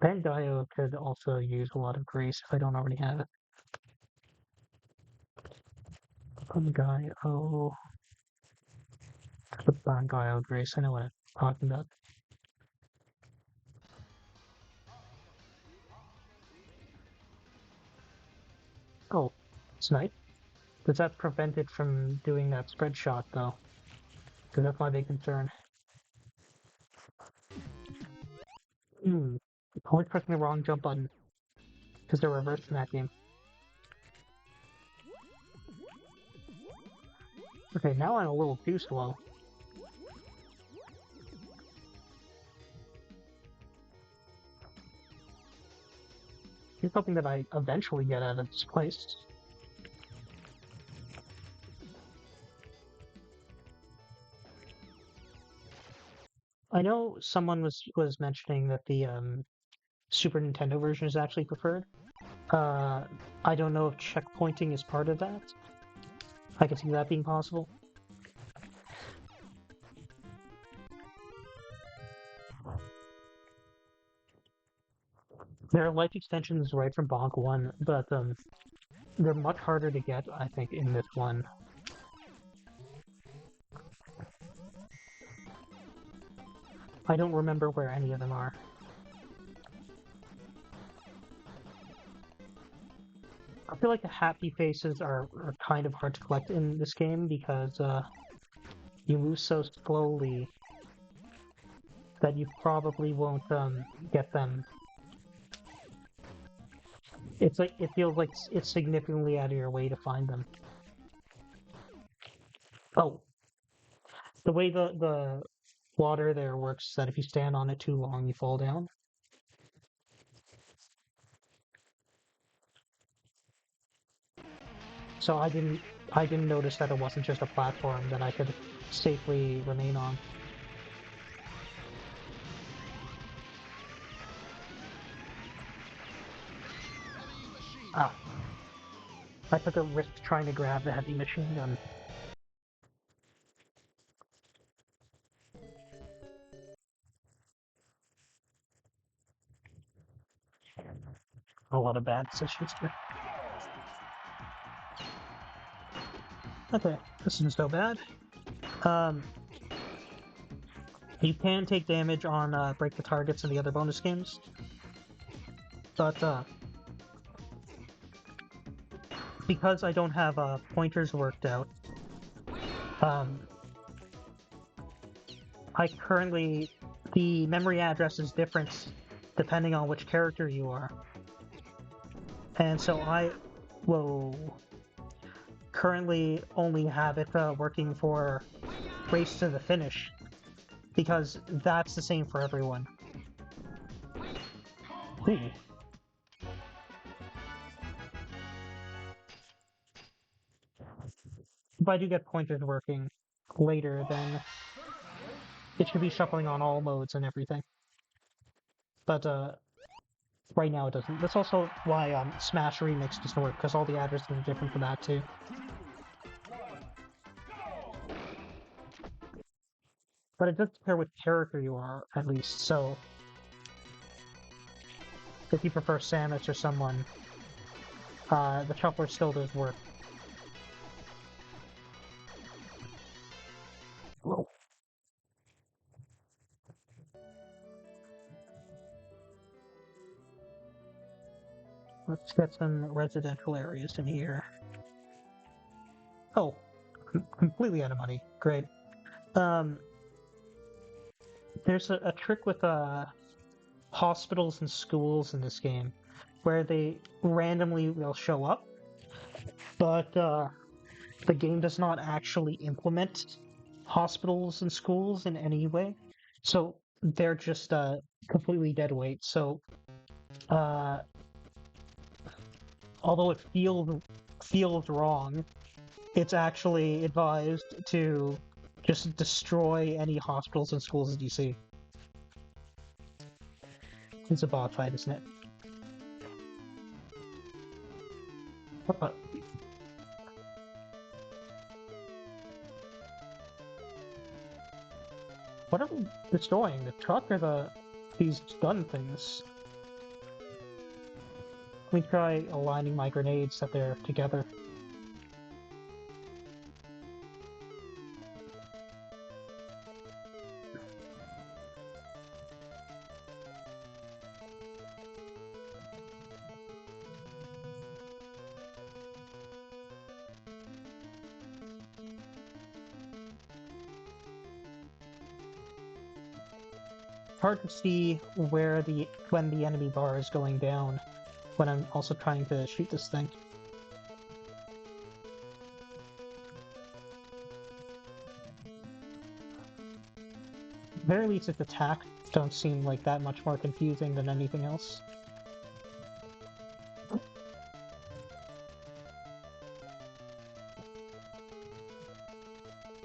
Bangayo could also use a lot of grease if I don't already have it. Bangayo. The Bangayo grease, I know what I'm talking about. Oh, snipe. Does that prevent it from doing that spread shot, though? Because that's my big concern. Always pressing the wrong jump button. Because they're reversed in that game. Okay, now I'm a little too slow. Here's hoping that I eventually get out of this place. I know someone was mentioning that the Super Nintendo version is actually preferred. I don't know if checkpointing is part of that. I can see that being possible. There are life extensions right from Bonk 1, but they're much harder to get, I think, in this one. I don't remember where any of them are. I feel like the happy faces are kind of hard to collect in this game because you move so slowly that you probably won't get them. It's like it feels like it's significantly out of your way to find them. Oh, The way the water there works is that if you stand on it too long, you fall down. So I didn't notice that it wasn't just a platform that I could safely remain on. Ah, I took a risk trying to grab the heavy machine gun. A lot of bad decisions here. Okay, this isn't so bad. You can take damage on Break the Targets and the other bonus games, but because I don't have pointers worked out, um, the memory address is different depending on which character you are. And so I will currently only have it working for Race to the Finish, because that's the same for everyone. Ooh. If I do get pointers working later, then it should be shuffling on all modes and everything. But right now it doesn't. That's also why Smash Remix doesn't work, because all the addresses are different for that too. But it does compare which character you are, at least, so if you prefer Samus or someone, the shuffler still does work. Whoa. Let's get some residential areas in here. Oh, completely out of money. Great. There's a trick with hospitals and schools in this game where they randomly will show up, but the game does not actually implement hospitals and schools in any way. So they're just completely dead weight. So although it feels wrong, it's actually advised to just destroy any hospitals and schools that you see. It's a boss fight, isn't it? What? What are we destroying? The truck or these gun things? Let me try aligning my grenades so they're together. Hard to see when the enemy bar is going down when I'm also trying to shoot this thing. At the very least, its attacks don't seem like that much more confusing than anything else.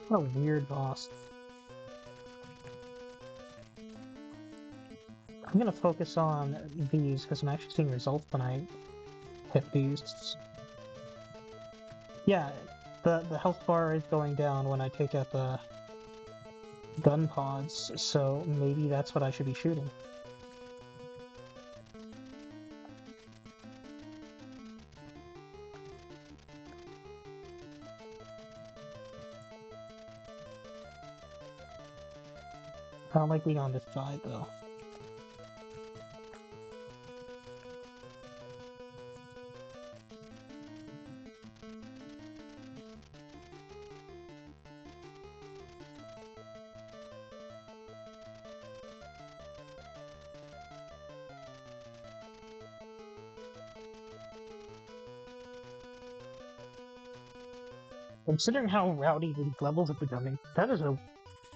What a weird boss. I'm gonna focus on these because I'm actually seeing results when I hit these. Yeah, the health bar is going down when I take out the gun pods, so maybe that's what I should be shooting. I don't like being on this side, though. Considering how rowdy these levels are becoming, that is a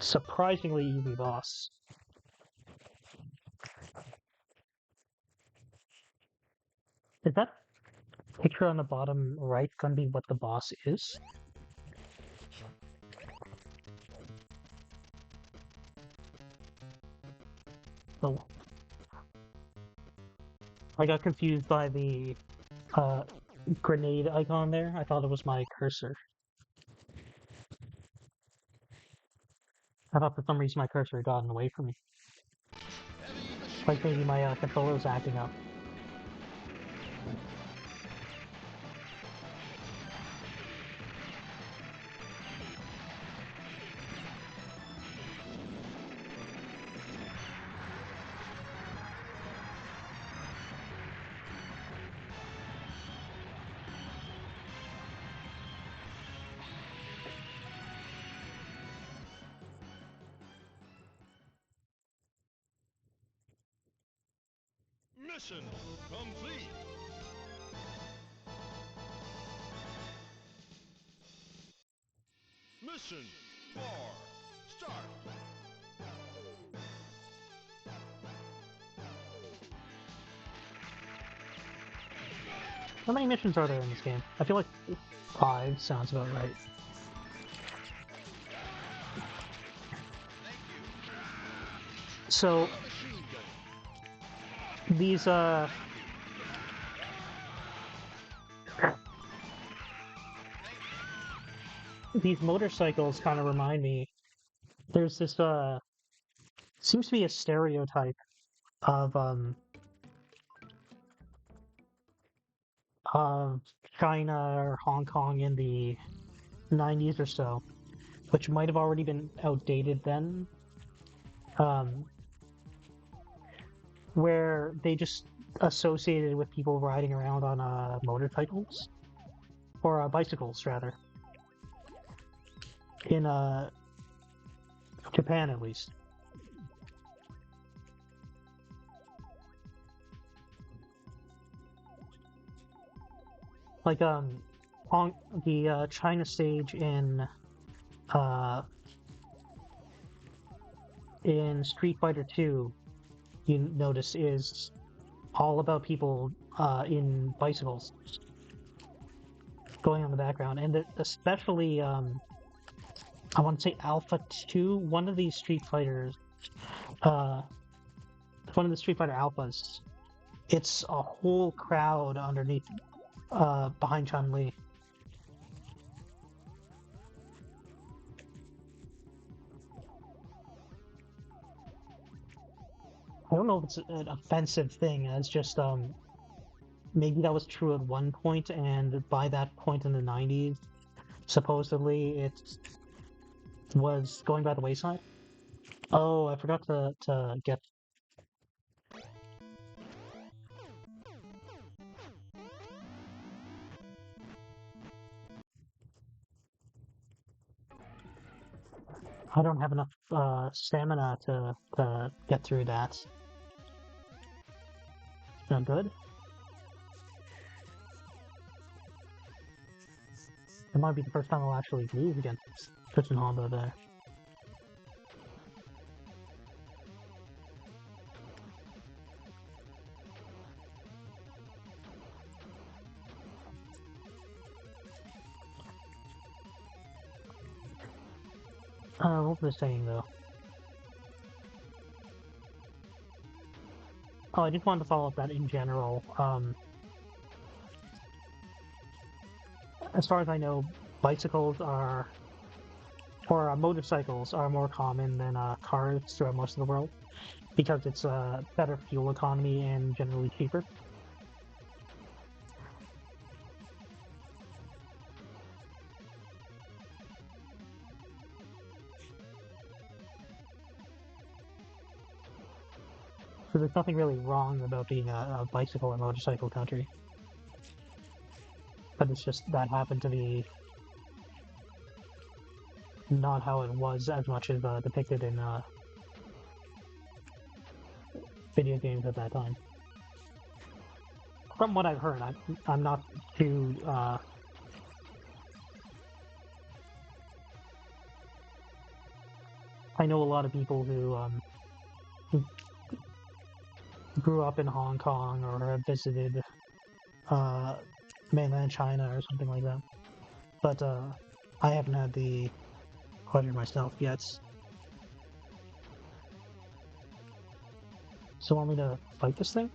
surprisingly easy boss. Is that picture on the bottom right gonna be what the boss is? Oh. I got confused by the grenade icon there. I thought it was my cursor. I thought for some reason my cursor had gotten away from me. Like maybe my controller was acting up.
Mission complete. Mission 4. Start.
How many missions are there in this game? I feel like 5 sounds about right. So these these motorcycles kind of remind me. There's this seems to be a stereotype of China or Hong Kong in the 90s or so, which might have already been outdated then, where they just associated with people riding around on motorcycles or bicycles rather in Japan at least. Like on the China stage in Street Fighter 2, you notice is all about people in bicycles going on the background, and especially I want to say Alpha 2, one of these Street Fighters, uh, one of the Street Fighter Alphas. It's a whole crowd underneath, behind Chun-Li. I don't know if it's an offensive thing. It's just maybe that was true at one point, and by that point in the 90s, supposedly it was going by the wayside. Oh, I forgot to get. I don't have enough stamina to get through that. Not good. It might be the first time I'll actually lose against Tristan Honda there. What was I saying though? Oh, I just wanted to follow up that in general. As far as I know, bicycles are, or motorcycles are more common than cars throughout most of the world because it's a better fuel economy and generally cheaper. So there's nothing really wrong about being a bicycle or motorcycle country. But it's just that happened to be not how it was as much as depicted in video games at that time. From what I've heard, I'm not too I know a lot of people who grew up in Hong Kong or have visited mainland China or something like that. But I haven't had the pleasure myself yet. So want me to fight this thing?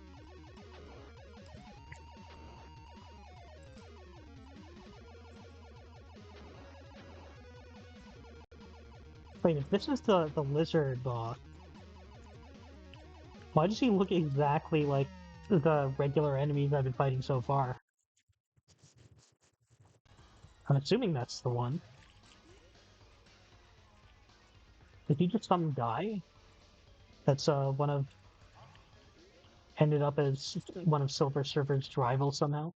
Wait, if this is the lizard boss, why does he look exactly like the regular enemies I've been fighting so far? I'm assuming that's the one. Did he just some guy? That's ended up as one of Silver Surfer's rivals somehow.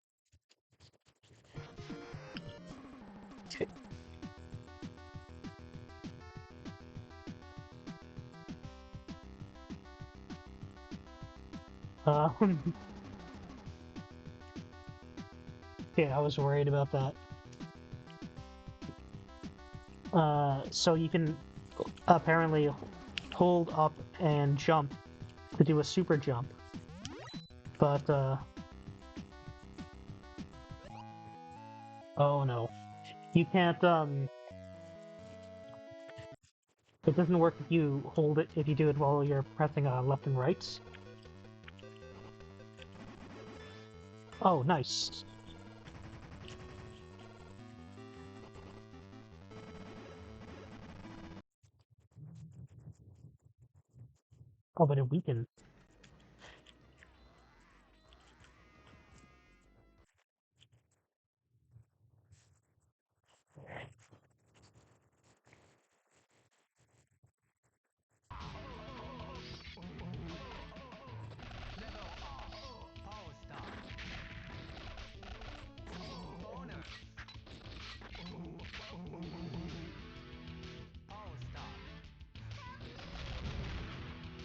Uh, yeah, I was worried about that. So you can apparently hold up and jump to do a super jump, but oh no, you can't. It doesn't work if you hold it if you do it while you're pressing left and right. Oh, nice. Oh, but it weakened.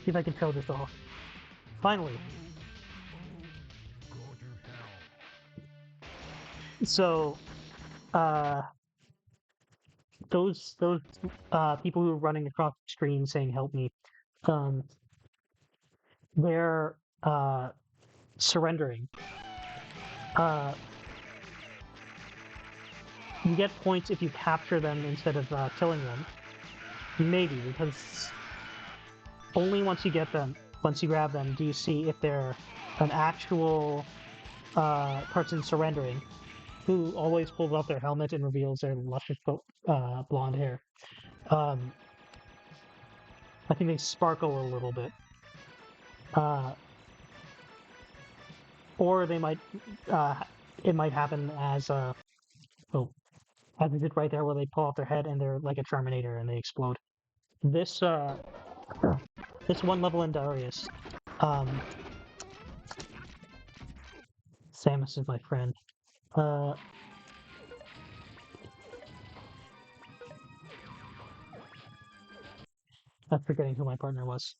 See if I can show this off. Finally. So, those people who are running across the screen saying "help me," um, they're surrendering. Uh, you get points if you capture them instead of killing them. Maybe because only once you get them, once you grab them, do you see if they're an actual person surrendering, who always pulls off their helmet and reveals their luscious blonde hair. I think they sparkle a little bit. Or they might, it might happen as, oh, as they did right there where they pull off their head and they're like a Terminator and they explode. This, this one level in Darius, um, Samus is my friend. I'm forgetting who my partner was.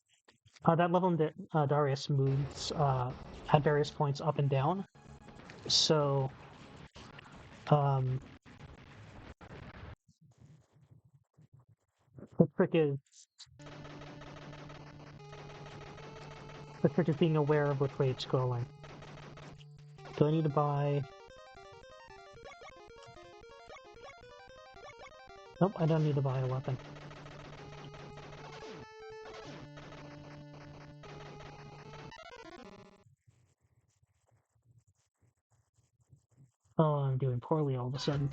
That level in Darius moves at various points up and down. So, um, the trick is being aware of which way it's going. Do I need to buy? Nope, I don't need to buy a weapon. Oh, I'm doing poorly all of a sudden.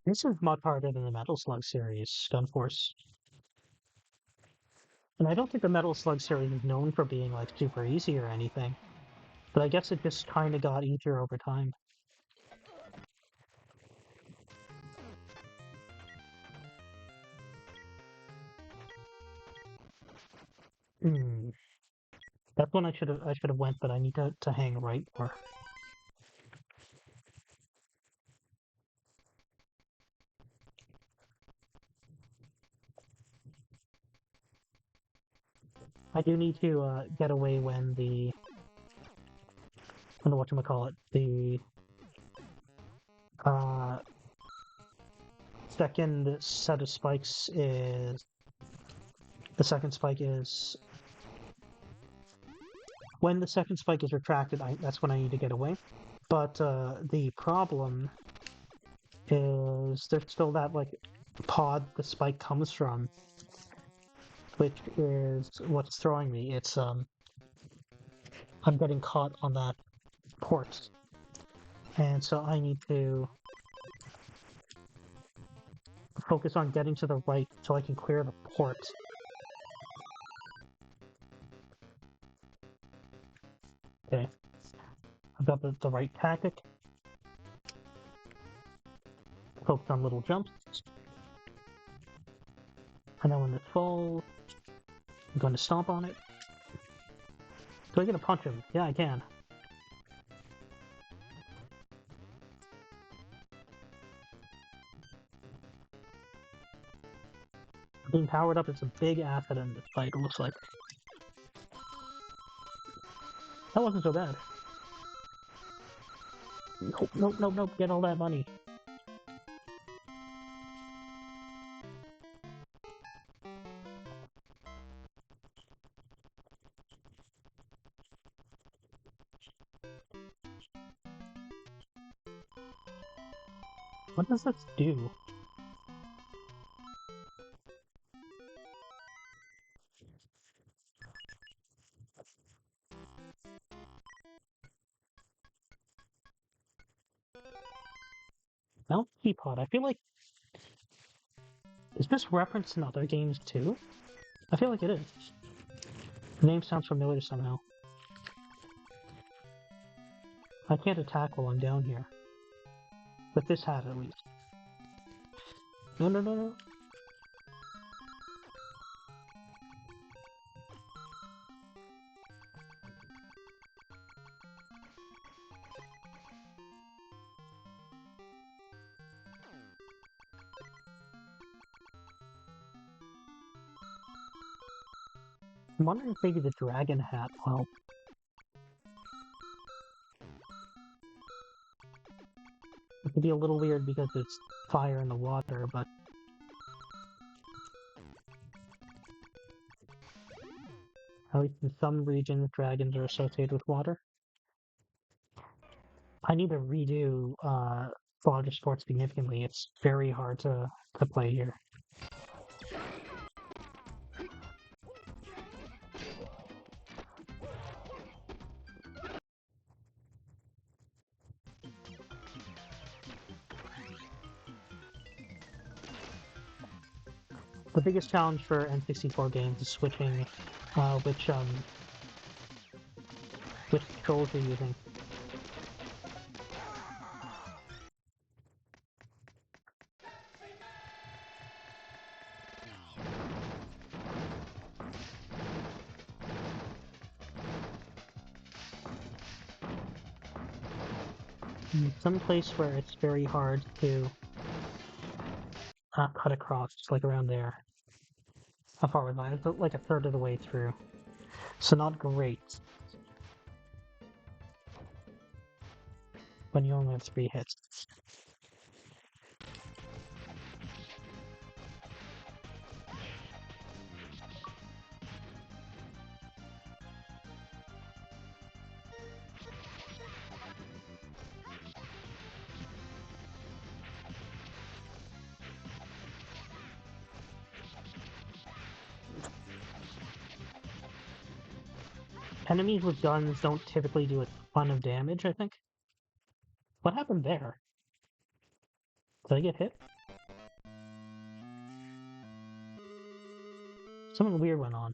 This is much harder than the Metal Slug series, Gunforce. And I don't think the Metal Slug series is known for being like super easy or anything. But I guess it just kind of got easier over time. Hmm. That's one I should have went, but I need to hang right more. I do need to get away when the and whatchamacallit, the second set of spikes is... The second spike is... When the second spike is retracted, that's when I need to get away. But the problem is there's still that, like, pod the spike comes from, which is what's throwing me. It's, I'm getting caught on that port. And so I need to focus on getting to the right so I can clear the port. Okay. I've got the right tactic. Focus on little jumps. And then when it falls, I'm going to stomp on it. Do I get to punch him? Yeah, I can. Being powered up is a big asset in this fight, it looks like. That wasn't so bad. Nope, nope, nope, nope, get all that money. What does this do? Mount Teapot, I feel like... Is this referenced in other games too? I feel like it is. The name sounds familiar somehow. I can't attack while I'm down here. With this hat, at least. No, no, no, no. I'm wondering if maybe the dragon hat will help. It could be a little weird because it's fire in the water, but... At least in some regions, dragons are associated with water. I need to redo Water Sports significantly. It's very hard to play here. The biggest challenge for N64 games is switching which controls you're using. Some place where it's very hard to cut across, like around there. How far was I? I was like a third of the way through. So not great. When you only have 3 hits. Enemies with guns don't typically do a ton of damage, I think. What happened there? Did I get hit? Something weird went on.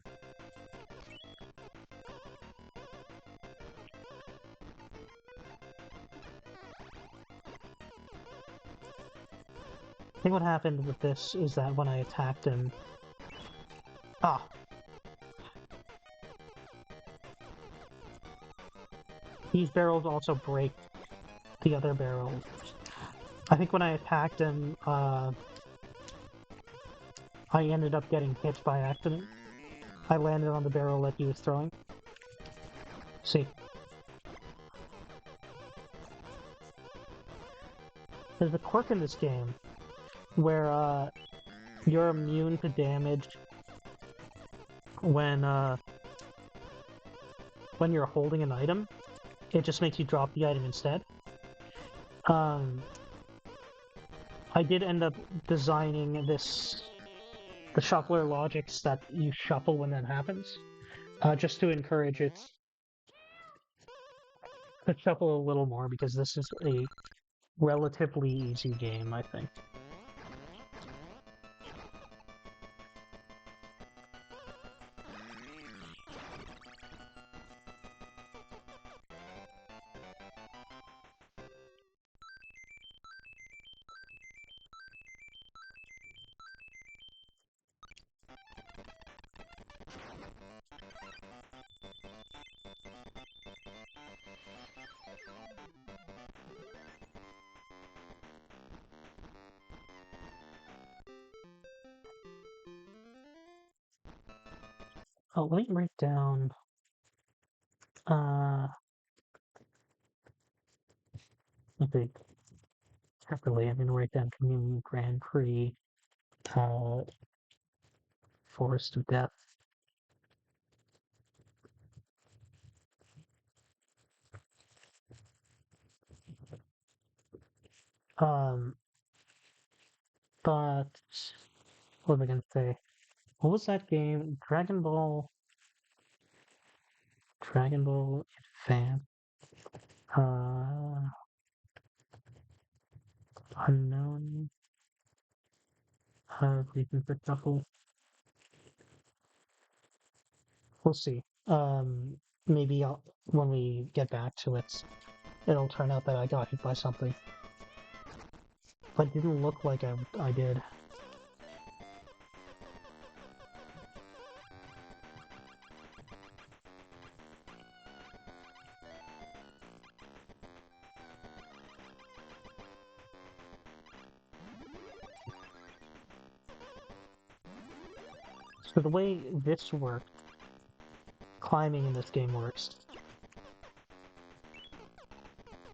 I think what happened with this is that when I attacked him... Ah! These barrels also break the other barrels. I think when I attacked him, I ended up getting hit by accident. I landed on the barrel that he was throwing. See. there's a quirk in this game where you're immune to damage when you're holding an item. It just makes you drop the item instead. I did end up designing the shuffler logics that you shuffle when that happens, just to encourage it to shuffle a little more, because this is a relatively easy game, I think. Oh, let me write down. Okay, separately, I'm gonna write down Community Grand Prix, Forest of Death. Um, but what was I gonna say? What was that game? Dragon Ball Advance. Unknown. Reason for Shuffle. We'll see. Maybe when we get back to it, it'll turn out that I got hit by something. But it didn't look like I did. So the way this works, climbing in this game works.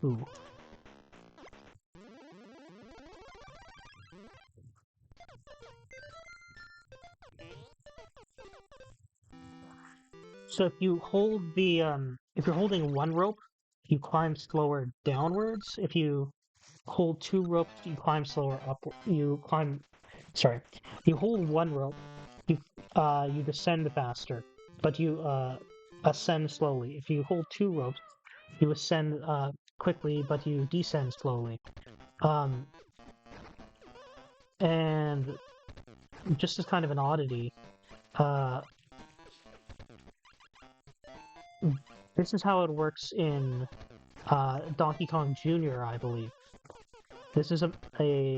Ooh. So if you hold the if you're holding one rope, you climb slower downwards. If you hold two ropes, you climb slower upward. You hold one rope, you descend faster, but you ascend slowly. If you hold two ropes, you ascend quickly, but you descend slowly. And just as kind of an oddity, this is how it works in Donkey Kong Jr., I believe. This is a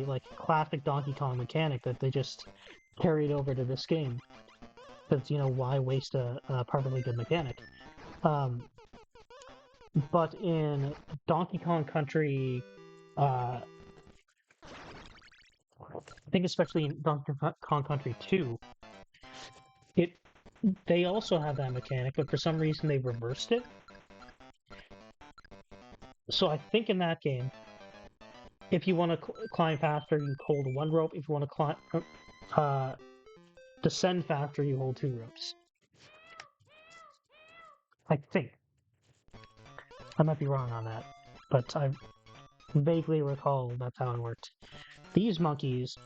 like classic Donkey Kong mechanic that they just carried over to this game. Because, why waste a perfectly good mechanic? But in Donkey Kong Country, I think especially in Donkey Kong Country 2, they also have that mechanic, but for some reason they reversed it. So I think in that game, if you want to climb faster, you hold one rope. If you want to descend faster, you hold two ropes. I think. I might be wrong on that, but I vaguely recall that's how it worked. These monkeys,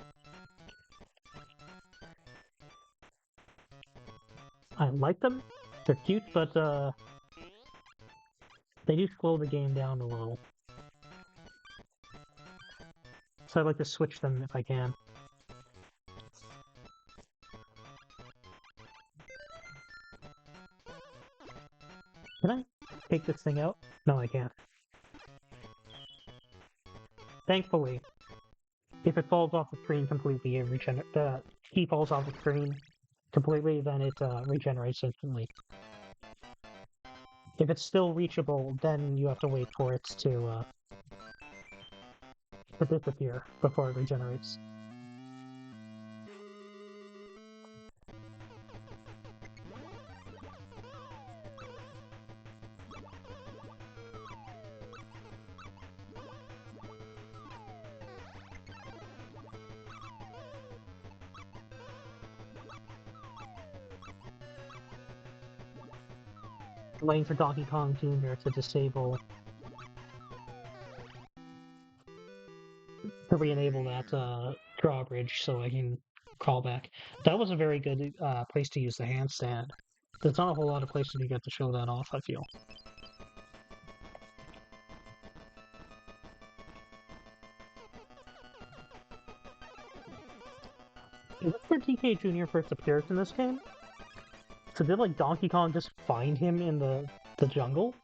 I like them. They're cute, but they do slow the game down a little. So I'd like to switch them if I can. Can I take this thing out? No, I can't. Thankfully, if it falls off the screen completely, the key falls off the screen completely, then it regenerates instantly. If it's still reachable, then you have to wait for it to disappear before it regenerates. waiting for Donkey Kong Jr. to disable, to re-enable that drawbridge so I can crawl back. That was a very good place to use the handstand. There's not a whole lot of places you get to show that off, I feel. Is this where DK Jr. first appears in this game? So did like Donkey Kong just find him in the jungle?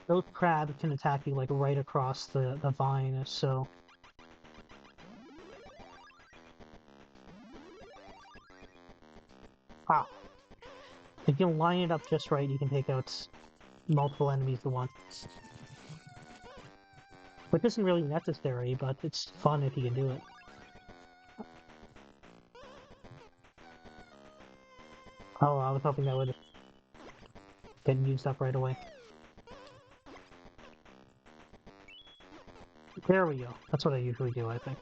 Those crabs can attack you like right across the vine, so... Wow. If you line it up just right, you can take out multiple enemies at once. Which isn't really necessary, but it's fun if you can do it. Oh, I was hoping that would get used up right away. There we go. That's what I usually do, I think.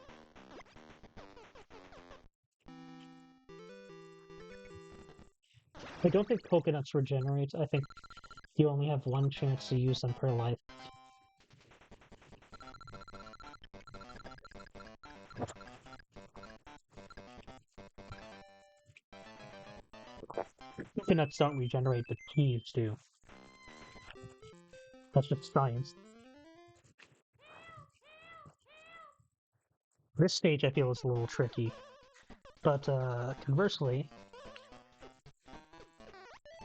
I don't think coconuts regenerate. I think you only have one chance to use them per life. Coconuts don't regenerate, but keys do. That's just science. This stage I feel is a little tricky, but conversely,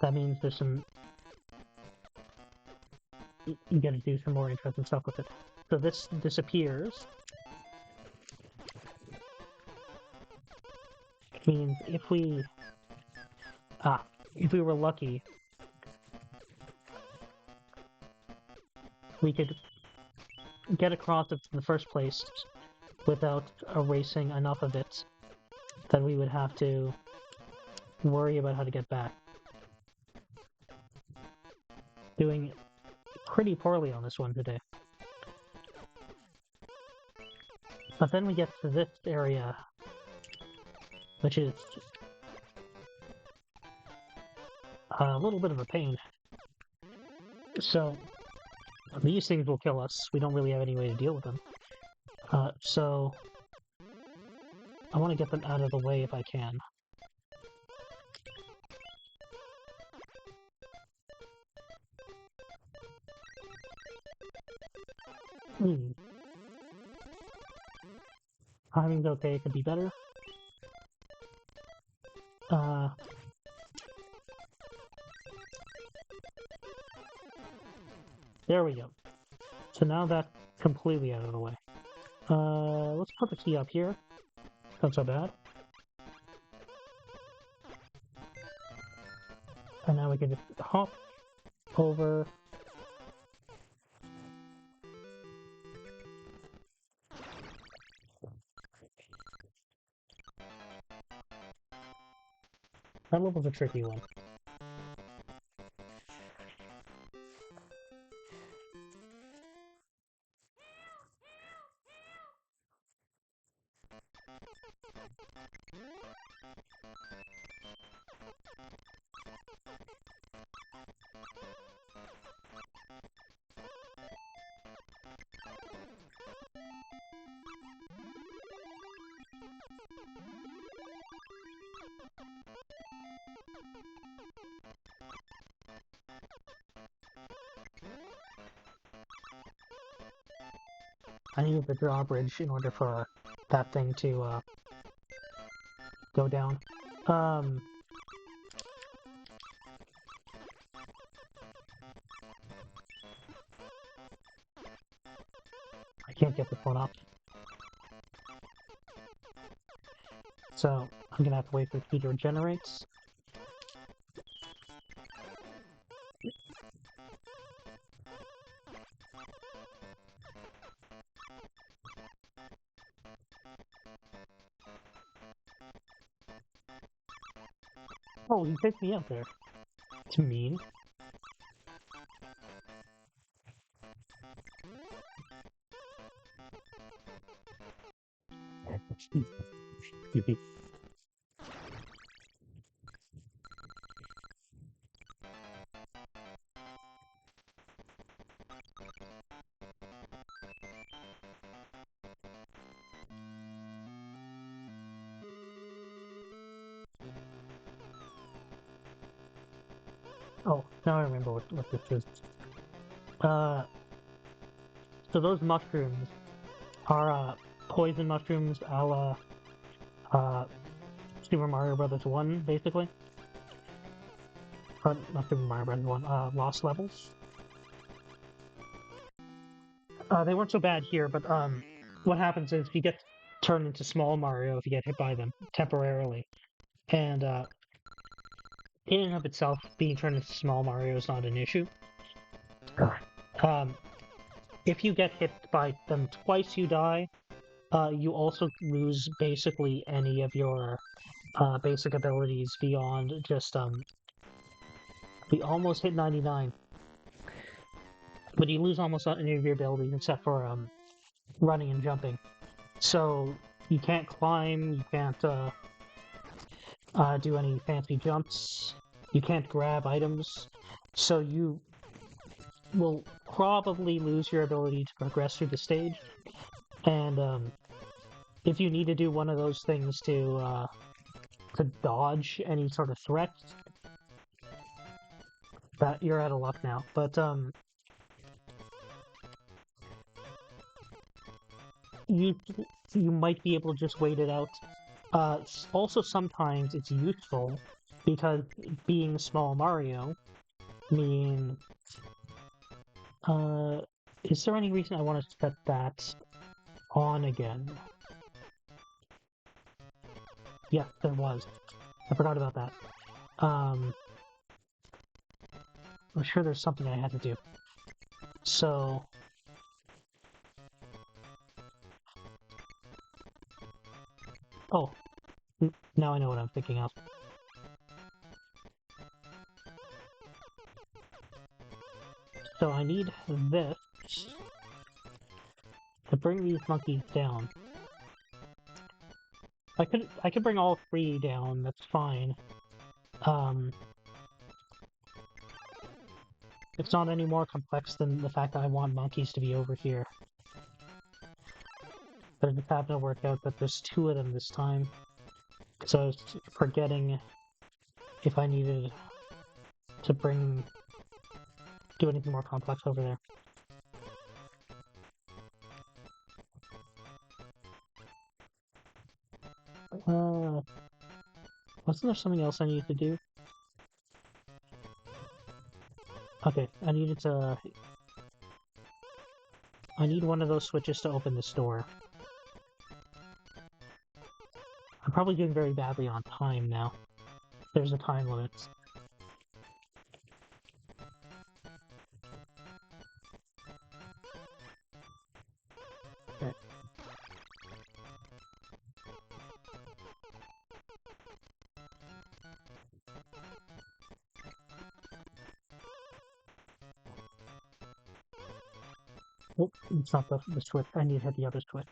that means there's some... You gotta do some more interesting stuff with it. So this disappears. It means if we were lucky, we could get across it in the first place without erasing enough of it that we would have to worry about how to get back. Doing pretty poorly on this one today. But then we get to this area, which is a little bit of a pain. So, these things will kill us. We don't really have any way to deal with them. So, I want to get them out of the way if I can. Timing's okay, it could be better. There we go. So now that's completely out of the way. Let's put the key up here. Not so bad. And now we can just hop over. That level's a tricky one. I need the drawbridge in order for that thing to go down. Can't get this one up. So I'm gonna have to wait for it to regenerate. Oh, he picked me up there. It's mean. Oh, now I remember what this is. So those mushrooms are poison mushrooms a la Super Mario Brothers 1, basically. Or not Super Mario Brothers 1, Lost Levels. They weren't so bad here, but what happens is you get turned into Small Mario if you get hit by them temporarily. And in and of itself, being turned into Small Mario is not an issue. Um, if you get hit by them twice, you die. You also lose basically any of your basic abilities beyond just we almost hit 99, but you lose almost any of your abilities except for running and jumping. So you can't climb, you can't do any fancy jumps, you can't grab items, so you will probably lose your ability to progress through the stage. And if you need to do one of those things to dodge any sort of threat, that you're out of luck now. But you you might be able to just wait it out. Also, sometimes it's useful because being Small Mario means. Is there any reason I want to set that on again? Yeah, there was. I forgot about that. I'm sure there's something I had to do. So. Oh, now I know what I'm thinking of. So I need this to bring these monkeys down. I could bring all three down, that's fine. It's not any more complex than the fact that I want monkeys to be over here. But it just happened to work out that there's two of them this time. So I was forgetting if I needed to do anything more complex over there. Wasn't there something else I needed to do? Okay, I need one of those switches to open this door. I'm probably doing very badly on time now. There's a time limit. Okay. Oh, it's not the switch. I need to hit the other switch.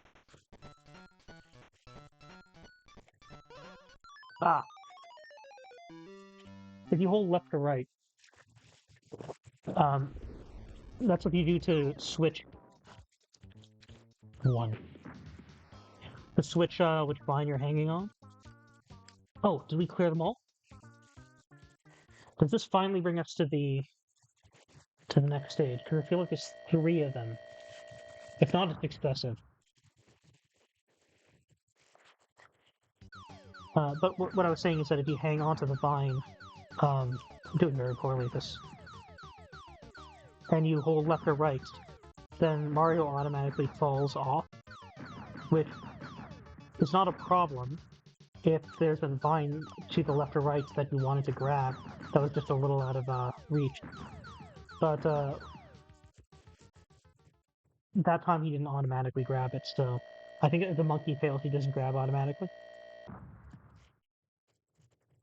Ah! If you hold left or right, that's what you do to switch one. The switch, which line you're hanging on. Oh, did we clear them all? Does this finally bring us to the next stage? Because I feel like there's three of them. If not, it's excessive. But what I was saying is that if you hang onto the vine, I'm doing very poorly at this, and you hold left or right, then Mario automatically falls off, which is not a problem if there's a vine to the left or right that you wanted to grab that was just a little out of reach. But that time he didn't automatically grab it, so I think if the monkey fails, he doesn't grab automatically.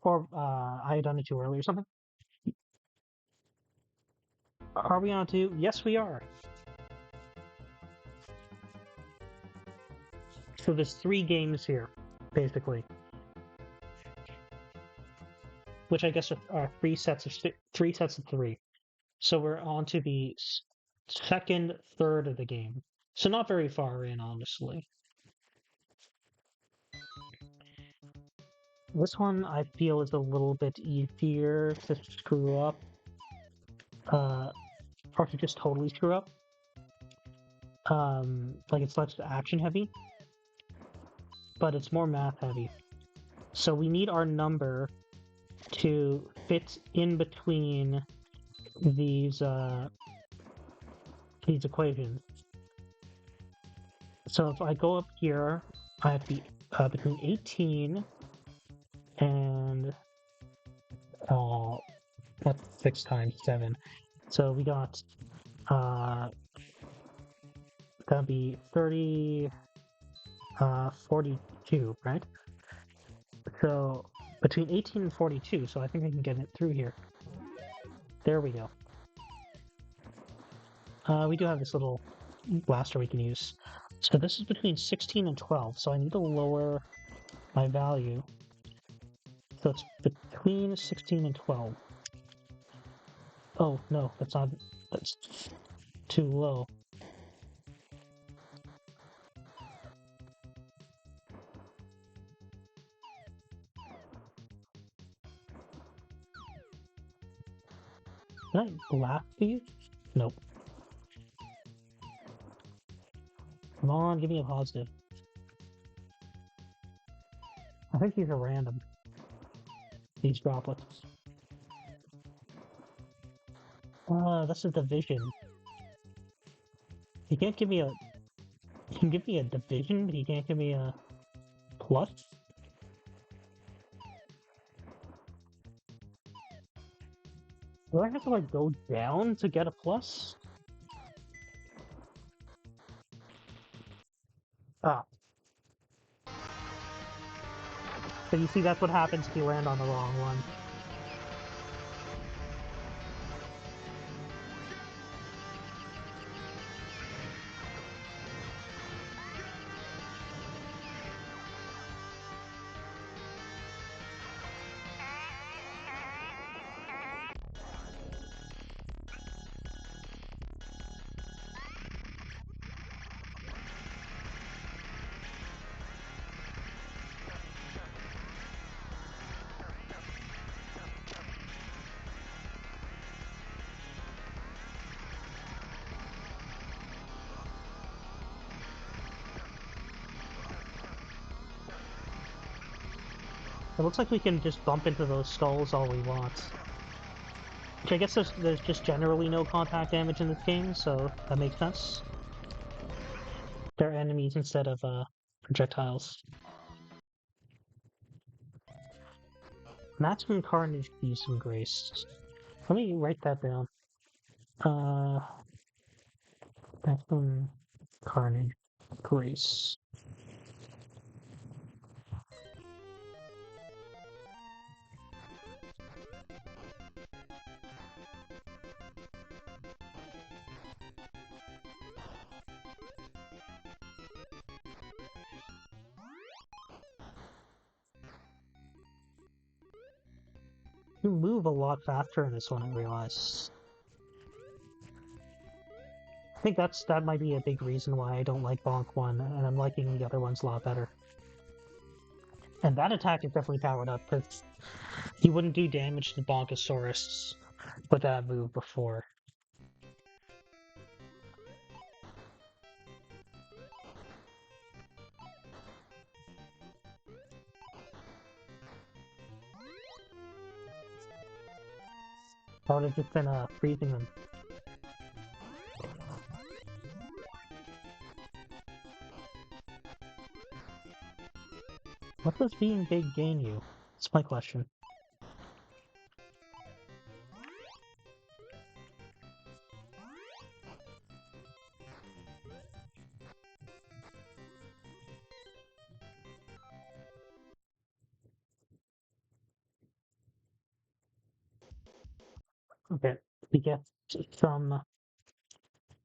Or I had done it too early or something. Are we on to? Yes, we are. So there's 3 games here, basically, which I guess are 3 sets of 3. So we're on to the second third of the game. So not very far in, honestly. This one I feel is a little bit easier to screw up, or to just totally screw up. Like it's less action heavy, but it's more math heavy. So we need our number to fit in between these equations. So if I go up here, I have to be between 18 and that's 6 times 7. So we got that'd be 30, 42, right? So between 18 and 42, so I think I can get it through here. There we go. We do have this little blaster we can use. So this is between 16 and 12, so I need to lower my value. So it's between 16 and 12. Oh, no, that's too low. Can I laugh at you? Nope. Come on, give me a positive. I think these are random. These droplets. That's a division. You can't give me a... You can give me a division, but you can't give me a plus? Do I have to, like, go down to get a plus? Ah. So you see, that's what happens if you land on the wrong one. It looks like we can just bump into those skulls all we want. Which I guess there's just generally no contact damage in this game, so that makes sense. They're enemies instead of projectiles. Maximum Carnage Use some Grace. Let me write that down. Maximum Carnage Grace. You move a lot faster in this one, I realize. I think that might be a big reason why I don't like Bonk 1, and I'm liking the other ones a lot better. And that attack is definitely powered up, because you wouldn't do damage to Bonkosaurus with that move before. I would have just been freezing them. What does being big gain you? That's my question. Okay, we get some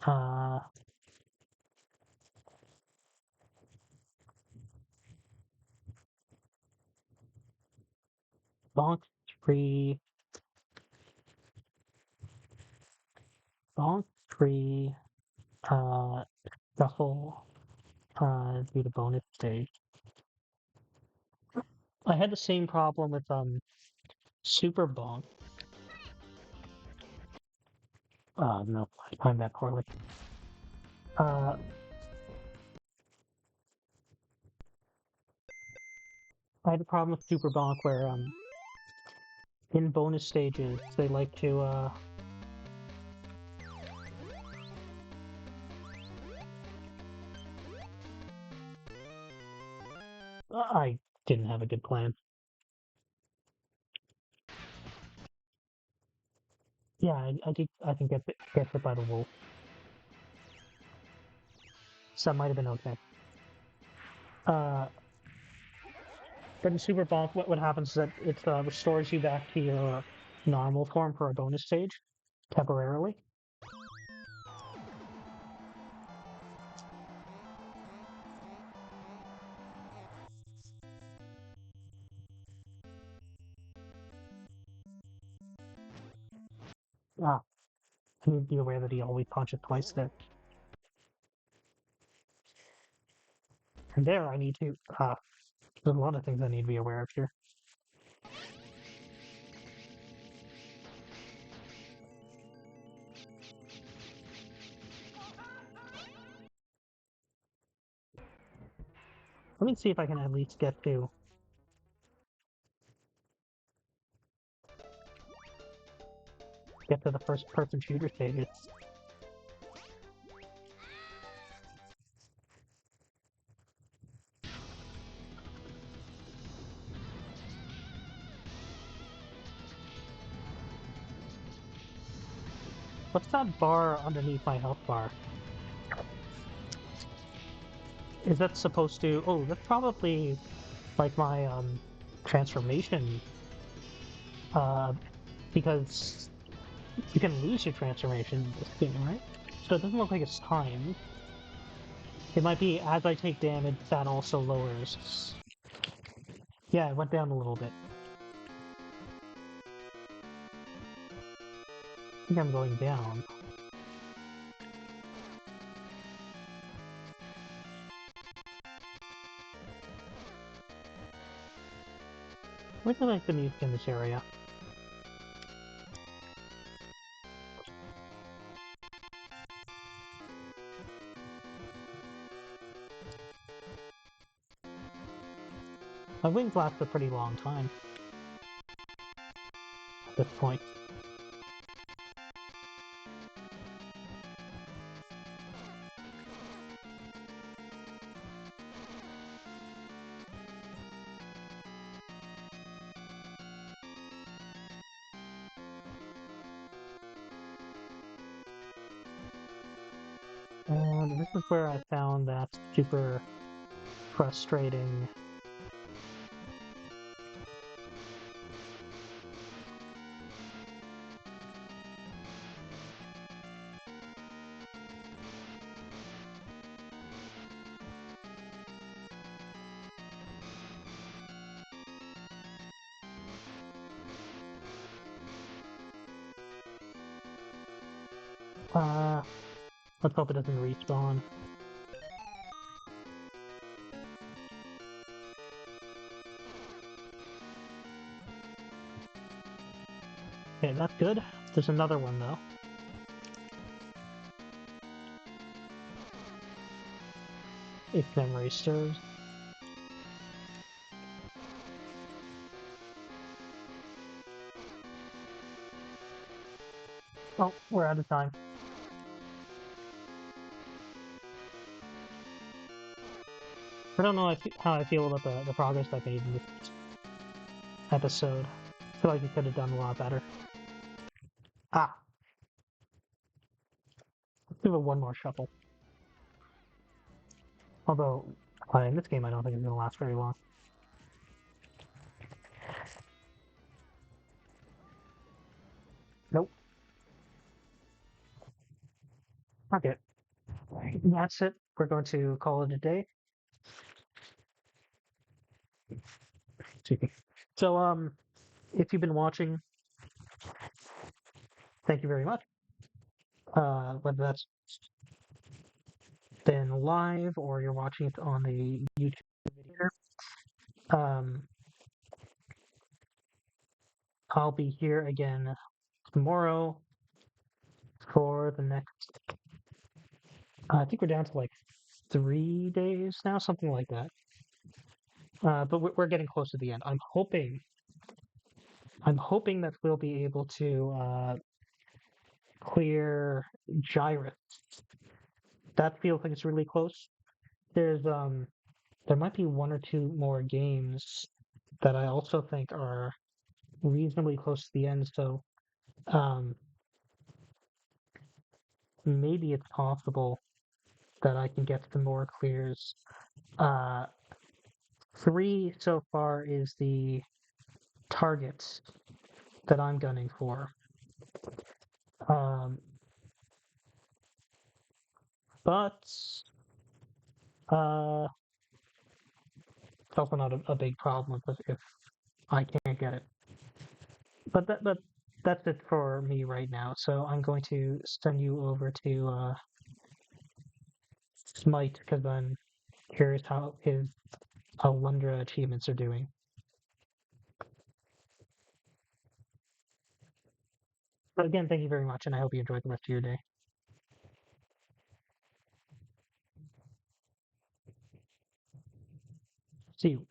uh Bonk 3 Bonk 3 Shuffle do the bonus stage. I had the same problem with Super Bonk. No, I timed that poorly. Uh I had a problem with Super Bonk where in bonus stages they like to I didn't have a good plan. Yeah, I can get hit by the wolf. So that might have been okay. But in Super Bonk, what happens is that it restores you back to your normal form for a bonus stage, temporarily. Ah, you need to be aware that he always punches twice there. And there I need to, there's a lot of things I need to be aware of here. Let me see if I can at least get to the first person shooter stages. What's that bar underneath my health bar? Is that supposed to... Oh, that's probably like my transformation. Because you can lose your transformation in this game, right? So it doesn't look like it's timed. It might be as I take damage, that also lowers. Yeah, it went down a little bit. I think I'm going down. I really like the music in this area. My wings last a pretty long time at this point. And this is where I found that super frustrating let's hope it doesn't respawn. Okay, that's good. There's another one though. If memory serves. Oh, we're out of time. I don't know how I feel about the progress I made in this episode. I feel like we could have done a lot better. Ah, let's do one more shuffle. Although, in this game, I don't think it's going to last very long. Nope. Okay. That's it. We're going to call it a day. So, if you've been watching, thank you very much. Whether that's been live or you're watching it on the YouTube video, I'll be here again tomorrow for the next. I think we're down to like 3 days now, something like that. But we're getting close to the end. I'm hoping that we'll be able to clear Gyrus. That feels like it's really close. There might be one or two more games that I also think are reasonably close to the end. So maybe it's possible that I can get some more clears. 3 so far is the target that I'm gunning for. But it's also not a big problem if I can't get it. But that's it for me right now. So I'm going to send you over to Smite because I'm curious how his Alundra achievements are doing. But again, thank you very much, and I hope you enjoy the rest of your day. See you.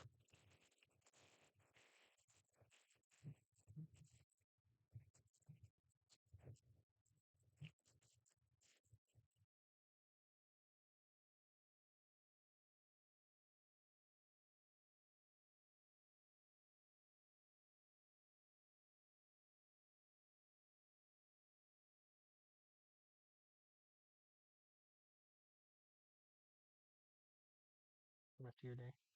The rest of your day.